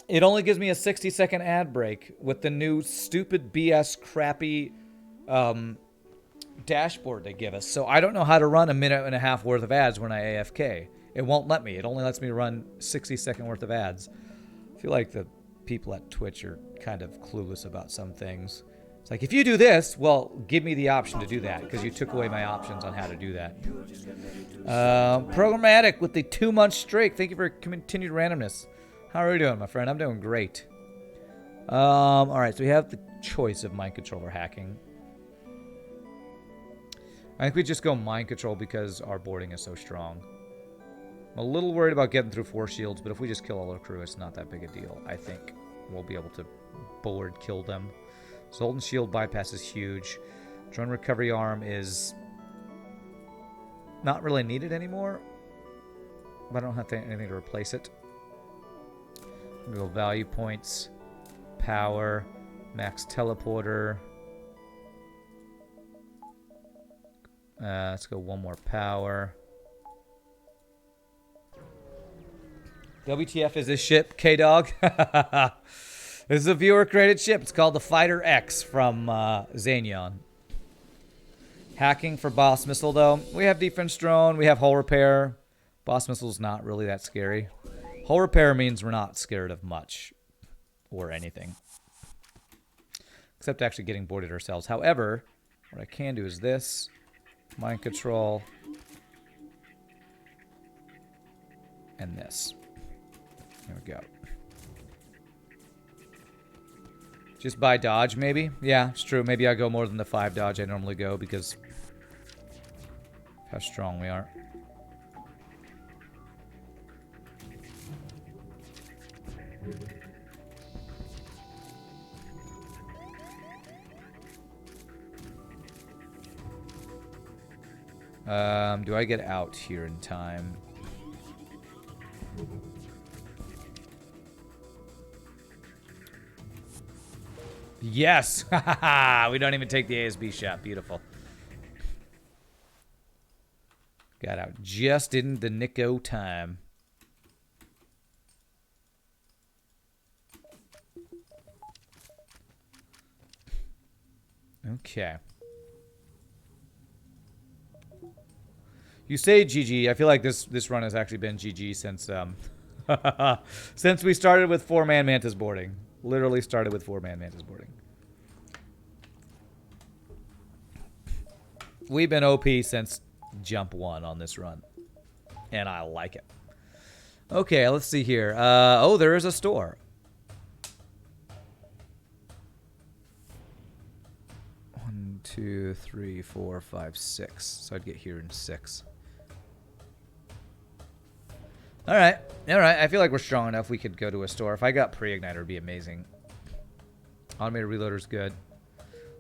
S1: It only gives me a 60-second ad break with the new stupid BS crappy dashboard they give us. So I don't know how to run a minute and a half worth of ads when I AFK. It won't let me. It only lets me run 60-second worth of ads. I feel like the people at Twitch are kind of clueless about some things. It's like, if you do this, well, give me the option to do that, because you took away my options on how to do that. Programmatic with the 2-month streak. Thank you for continued randomness. How are you doing, my friend? I'm doing great. All right, so we have the choice of mind control or hacking. I think we just go mind control because our boarding is so strong. I'm a little worried about getting through 4 shields, but if we just kill all our crew, it's not that big a deal. I think we'll be able to board kill them. Zoltan shield bypass is huge. Drone recovery arm is not really needed anymore, but I don't have anything to replace it. We'll go value points, power, max teleporter. Let's go one more power. WTF is this ship, K-Dog? This is a viewer-created ship. It's called the Fighter X from Xanion. Hacking for boss missile, though. We have defense drone. We have hull repair. Boss missile's not really that scary. Hull repair means we're not scared of much or anything, except actually getting boarded ourselves. However, what I can do is this. Mind control. And this. There we go. Just buy dodge, maybe? Yeah, it's true. Maybe I go more than the 5 dodge I normally go because of how strong we are. Do I get out here in time? Yes! We don't even take the ASB shot. Beautiful. Got out just in the nick of time. Okay. You say GG. I feel like this run has actually been GG since since we started with 4-man Mantis boarding. Literally started with 4-man Mantis boarding. We've been OP since jump 1 on this run, and I like it. Okay, let's see here. Oh, there is a store. 1, 2, 3, 4, 5, 6. So I'd get here in 6. All right. I feel like we're strong enough. We could go to a store. If I got pre-igniter, it'd be amazing. Automated reloader's good.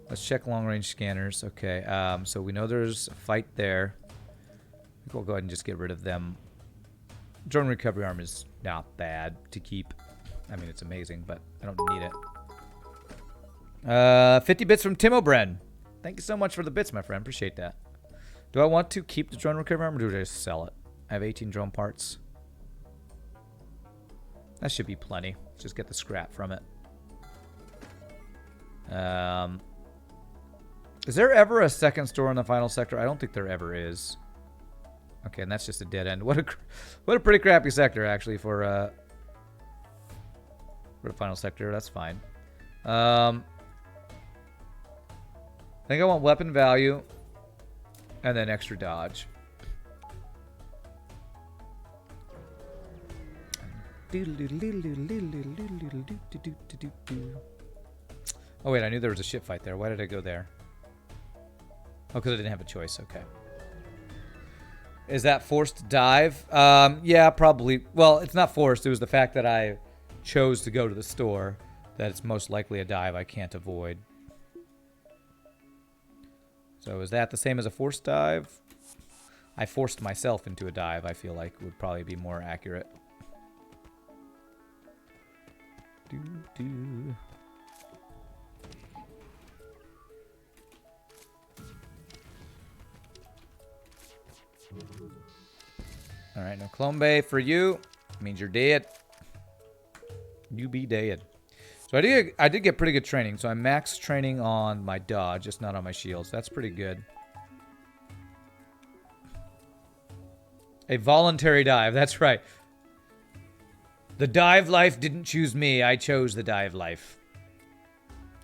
S1: Let's check long-range scanners. Okay. So we know there's a fight there. I think we'll go ahead and just get rid of them. Drone recovery arm is not bad to keep. I mean, it's amazing, but I don't need it. 50 bits from Tim O'Brien. Thank you so much for the bits, my friend. Appreciate that. Do I want to keep the drone recovery arm, or do I just sell it? I have 18 drone parts. That should be plenty. Let's just get the scrap from it. Is there ever a second store in the final sector? I don't think there ever is. Okay, and that's just a dead end. What a pretty crappy sector, actually, for the final sector. That's fine. I think I want weapon value and then extra dodge. Oh wait, I knew there was a ship fight there. Why did I go there? Oh, because I didn't have a choice. Okay. Is that forced dive? Yeah, probably. Well, it's not forced. It was the fact that I chose to go to the store that it's most likely a dive I can't avoid. So is that the same as a forced dive? I forced myself into a dive, I feel like would probably be more accurate. Alright, no clone bay for you. Means you're dead. You be dead. So I did get pretty good training. So I maxed training on my dodge, just not on my shields. That's pretty good. A voluntary dive. That's right. The dive life didn't choose me. I chose the dive life.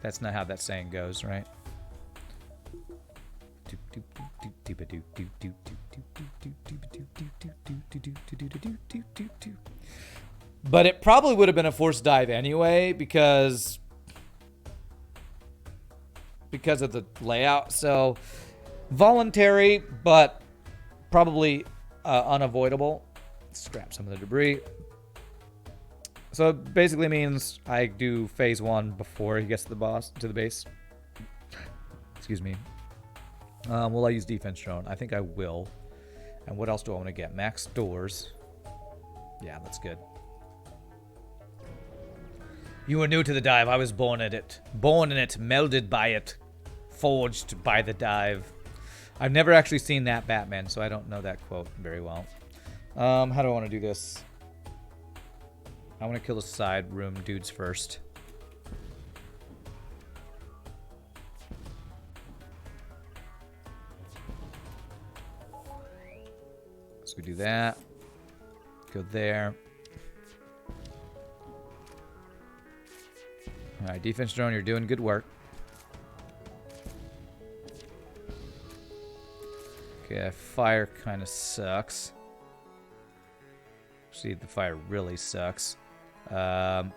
S1: That's not how that saying goes, right? But it probably would have been a forced dive anyway because of the layout. So voluntary, but probably unavoidable. Scrap some of the debris. So it basically means I do phase 1 before he gets to the base. Excuse me. Will I use defense drone? I think I will. And what else do I want to get? Max doors. Yeah, that's good. You were new to the dive. I was born in it. Born in it, melded by it, forged by the dive. I've never actually seen that Batman, so I don't know that quote very well. How do I want to do this? I want to kill the side room dudes first. So we do that. Go there. Alright, defense drone, you're doing good work. Okay, fire kind of sucks. See, the fire really sucks. Okay.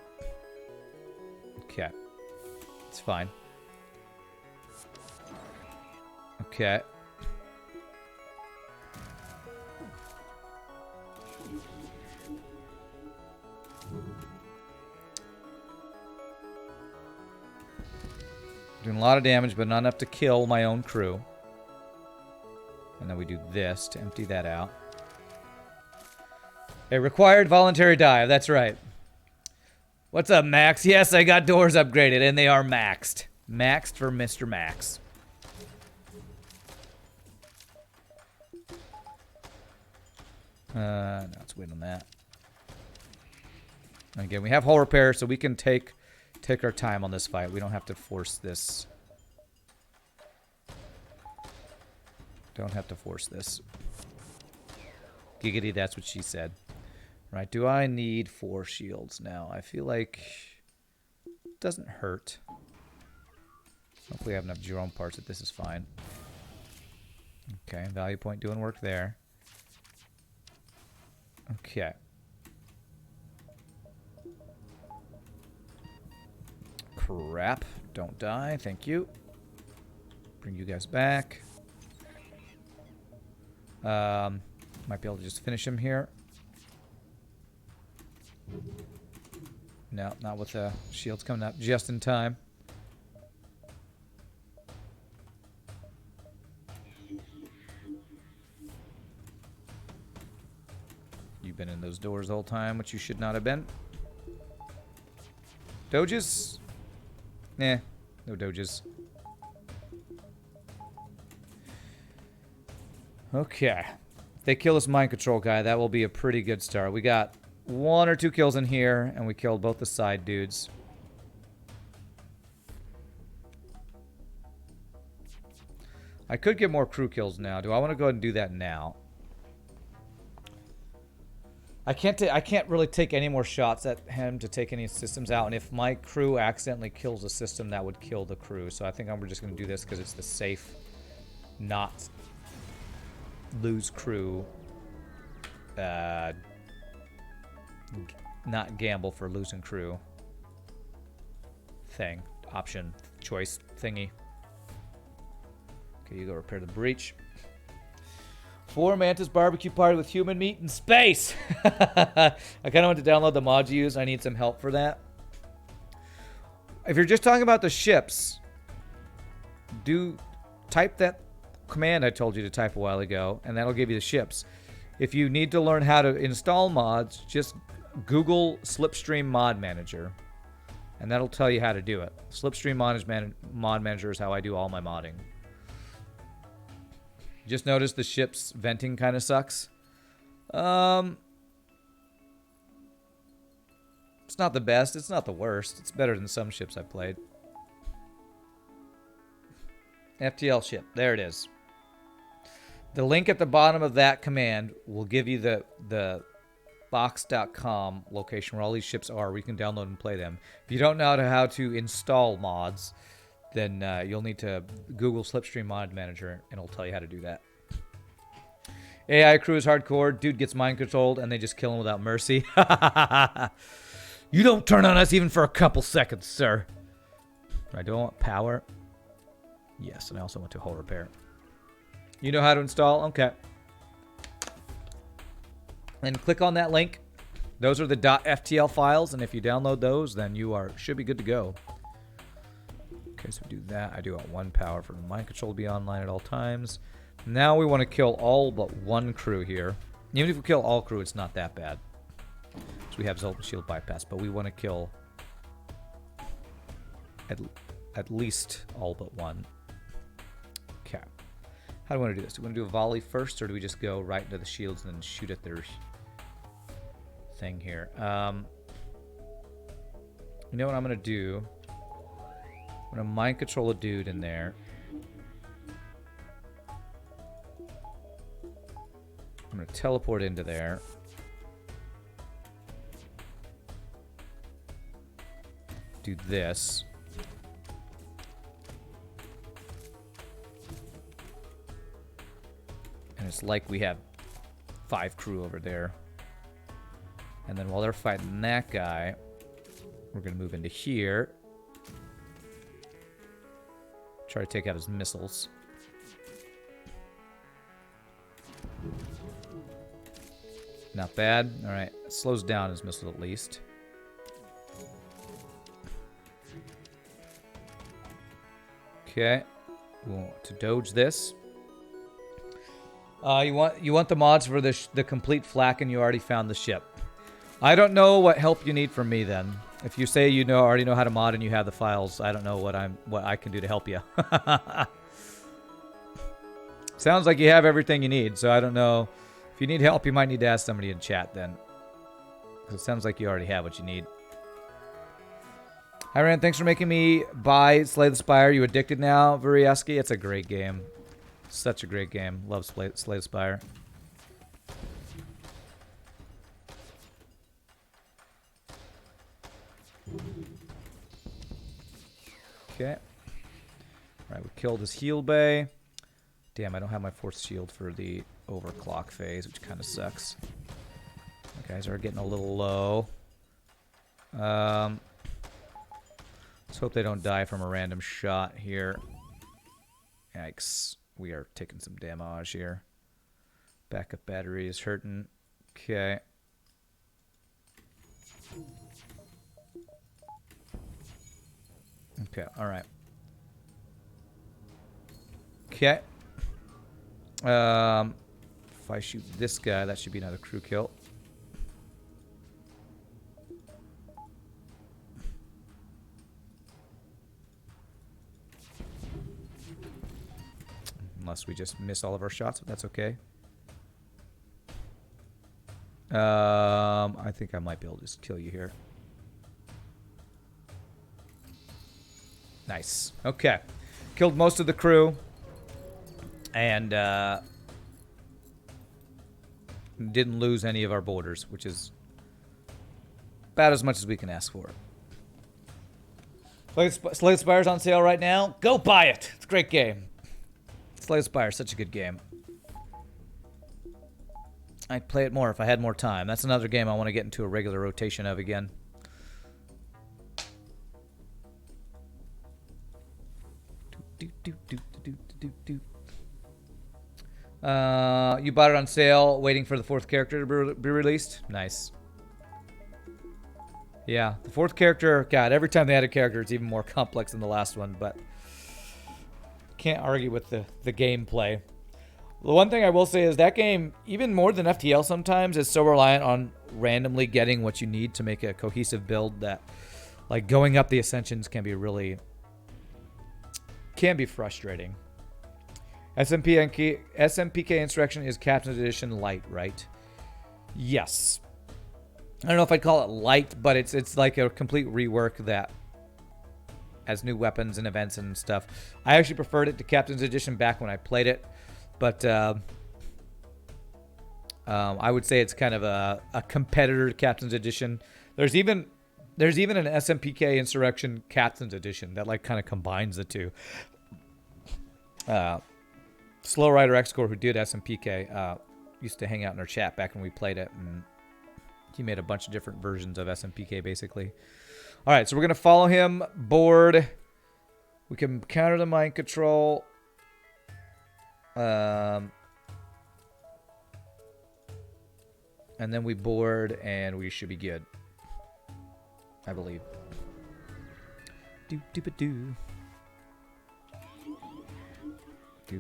S1: It's fine. Okay. Doing a lot of damage, but not enough to kill my own crew. And then we do this to empty that out. A required voluntary dive, that's right. What's up, Max? Yes, I got doors upgraded, and they are maxed. Maxed for Mr. Max. No, let's wait on that. Again, we have hull repair, so we can take our time on this fight. We don't have to force this. Don't have to force this. Giggity, that's what she said. Right, do I need 4 shields now? I feel like it doesn't hurt. Hopefully I have enough Jerome parts that this is fine. Okay, value point doing work there. Okay. Crap. Don't die. Thank you. Bring you guys back. Might be able to just finish him here. No, not with the shields coming up just in time. You've been in those doors the whole time, which you should not have been. Doges? Nah, no doges. Okay. If they kill this mind control guy, that will be a pretty good start. We got 1 or 2 kills in here, and we killed both the side dudes. I could get more crew kills now. Do I want to go ahead and do that now? I can't really take any more shots at him to take any systems out, and if my crew accidentally kills a system, that would kill the crew. So I think I'm just going to do this because it's the safe, not lose crew, not gamble for losing crew thing, option, choice thingy. Okay, you go repair the breach. 4 Mantis barbecue party with human meat in space. I kind of want to download the mod you use. I need some help for that. If you're just talking about the ships, type that command I told you to type a while ago, and that'll give you the ships. If you need to learn how to install mods, just Google Slipstream Mod Manager, and that'll tell you how to do it. Slipstream Mod Manager is how I do all my modding. Just notice the ship's venting kind of sucks. It's not the best. It's not the worst. It's better than some ships I've played. FTL ship. There it is. The link at the bottom of that command will give you the box.com location where all these ships are, where you can download and play them. If you don't know how to install mods, then you'll need to Google Slipstream Mod Manager, and it'll tell you how to do that. AI crew is hardcore. Dude gets mind controlled, and they just kill him without mercy. You don't turn on us even for a couple seconds, sir. I don't want power. Yes, and I also want to hull repair. You know how to install? Okay. And click on that link. Those are the .ftl files, and if you download those, then you should be good to go. Okay, so we do that. I do want 1 power for the mind control to be online at all times. Now we want to kill all but 1 crew here. Even if we kill all crew, it's not that bad. So we have Zoltan Shield bypass, but we want to kill at least all but 1. Okay. How do we want to do this? Do we want to do a volley first, or do we just go right into the shields and then shoot at their thing here? You know what I'm going to do? I'm going to mind control a dude in there. I'm going to teleport into there. Do this. And it's like we have 5 crew over there. And then while they're fighting that guy, we're going to move into here. Try to take out his missiles. Not bad. Alright. Slows down his missile at least. Okay. We want to dodge this. You want the mods for the complete flak, and you already found the ship. I don't know what help you need from me then. If you say you already know how to mod and you have the files, I don't know what I can do to help you. Sounds like you have everything you need, so I don't know. If you need help, you might need to ask somebody in chat then. Because it sounds like you already have what you need. Hi, Rand. Thanks for making me buy Slay the Spire. You addicted now, Vurieski? It's a great game. Such a great game. Love Slay the Spire. Okay. Alright, we killed his heal bay. Damn, I don't have my 4th shield for the overclock phase, which kind of sucks. The guys are getting a little low. Let's hope they don't die from a random shot here. Yikes. We are taking some damage here. Backup battery is hurting. Okay. Okay, alright. Okay. If I shoot this guy, that should be another crew kill. Unless we just miss all of our shots, but that's okay. I think I might be able to just kill you here. Nice. Okay. Killed most of the crew. And didn't lose any of our borders, which is about as much as we can ask for. Slay the Spire's on sale right now. Go buy it. It's a great game. Slay the Spire, such a good game. I'd play it more if I had more time. That's another game I want to get into a regular rotation of again. You bought it on sale, waiting for the 4th character to be released? Nice. Yeah, the 4th character, God, every time they add a character, it's even more complex than the last one, but can't argue with the gameplay. The one thing I will say is that game, even more than FTL sometimes, is so reliant on randomly getting what you need to make a cohesive build that, like, going up the Ascensions can be frustrating. SMPK Insurrection is Captain's Edition Light, right? Yes. I don't know if I'd call it light, but it's like a complete rework that has new weapons and events and stuff. I actually preferred it to Captain's Edition back when I played it, but I would say it's kind of a competitor to Captain's Edition. There's even an SMPK Insurrection Captain's Edition that like kind of combines the two. Slow Rider X-Core, who did SMPK, used to hang out in our chat back when we played it, and he made a bunch of different versions of SMPK basically. All right, so we're going to follow him, board. We can counter the mind control. And then we board, and we should be good. I believe. Do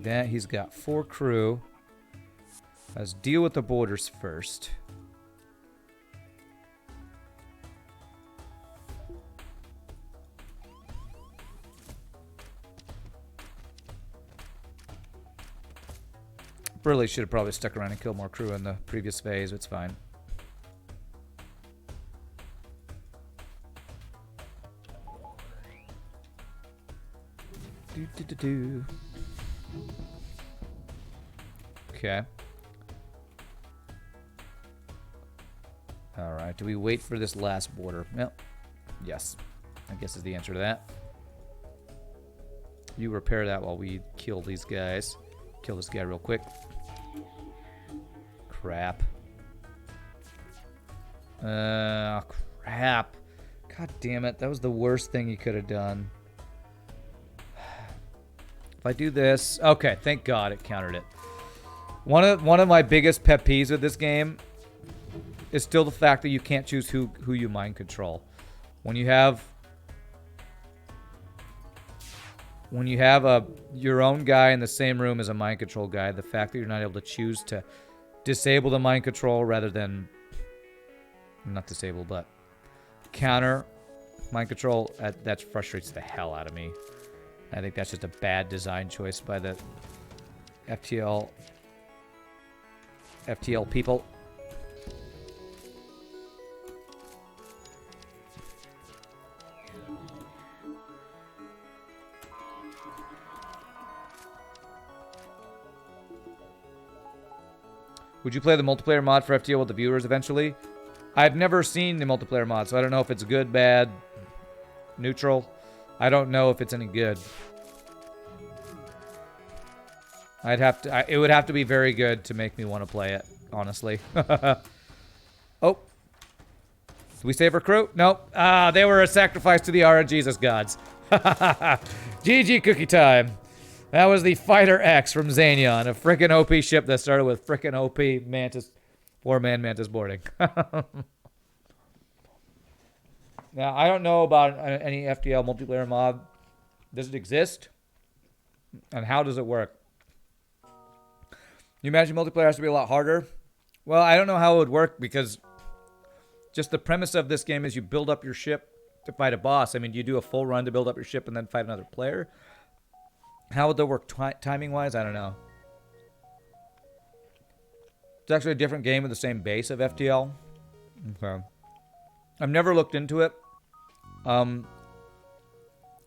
S1: that. He's got 4 crew. Let's deal with the boarders first. Really should have probably stuck around and killed more crew in the previous phase. It's fine. Okay. All right. Do we wait for this last border? Well, yes. I guess is the answer to that. You repair that while we kill these guys. Kill this guy real quick. Crap. Crap. God damn it. That was the worst thing you could have done. If I do this... Okay, thank God it countered it. One of my biggest pet peeves with this game is still the fact that you can't choose who you mind control. When you have your own guy in the same room as a mind control guy, the fact that you're not able to choose to disable the mind control rather than not disable but counter mind control, that frustrates the hell out of me. I think that's just a bad design choice by the FTL people. Would you play the multiplayer mod for FTL with the viewers eventually? I've never seen the multiplayer mod, so I don't know if it's good, bad, neutral. I don't know if it's any good. It would have to be very good to make me want to play it, honestly. Oh. Did we save our crew? Nope. They were a sacrifice to the Jesus gods. GG cookie time. That was the Fighter X from Xanion, a frickin' OP ship that started with frickin' OP Mantis, 4-man Mantis boarding. Now, I don't know about any FTL multiplayer mod. Does it exist? And how does it work? You imagine multiplayer has to be a lot harder? Well, I don't know how it would work because just the premise of this game is you build up your ship to fight a boss. I mean, you do a full run to build up your ship and then fight another player. How would that work timing-wise? I don't know. It's actually a different game with the same base of FTL. Okay. I've never looked into it.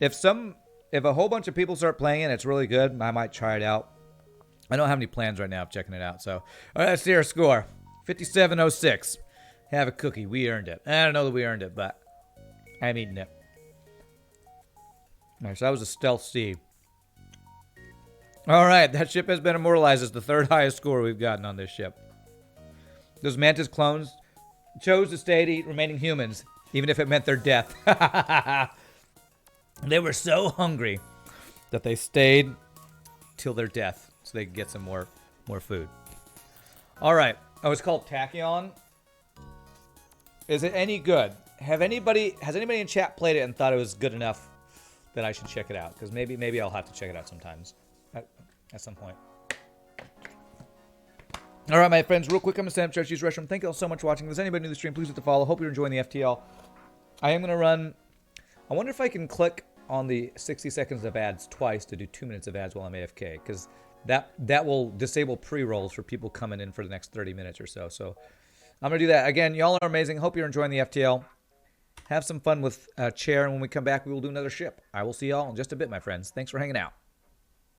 S1: If a whole bunch of people start playing it, it's really good. I might try it out. I don't have any plans right now of checking it out. So, all right, let's see our score. 5706. Have a cookie. We earned it. I don't know that we earned it, but I'm eating it. All right, so that was a stealth C. All right, that ship has been immortalized as the 3rd highest score we've gotten on this ship. Those Mantis clones chose to stay to eat remaining humans, even if it meant their death. They were so hungry that they stayed till their death so they could get some more food. All right. Oh, it's called Tachyon. Is it any good? Has anybody in chat played it and thought it was good enough that I should check it out? Because maybe I'll have to check it out sometimes. At some point. All right, my friends, real quick, I'm going to stand up, use restroom. Thank you all so much for watching. If there's anybody new to the stream, please hit the follow. Hope you're enjoying the FTL. I am going to run... I wonder if I can click on the 60 seconds of ads twice to do 2 minutes of ads while I'm AFK, because that will disable pre-rolls for people coming in for the next 30 minutes or so. So I'm going to do that. Again, y'all are amazing. Hope you're enjoying the FTL. Have some fun with Chair, and when we come back, we will do another ship. I will see y'all in just a bit, my friends. Thanks for hanging out.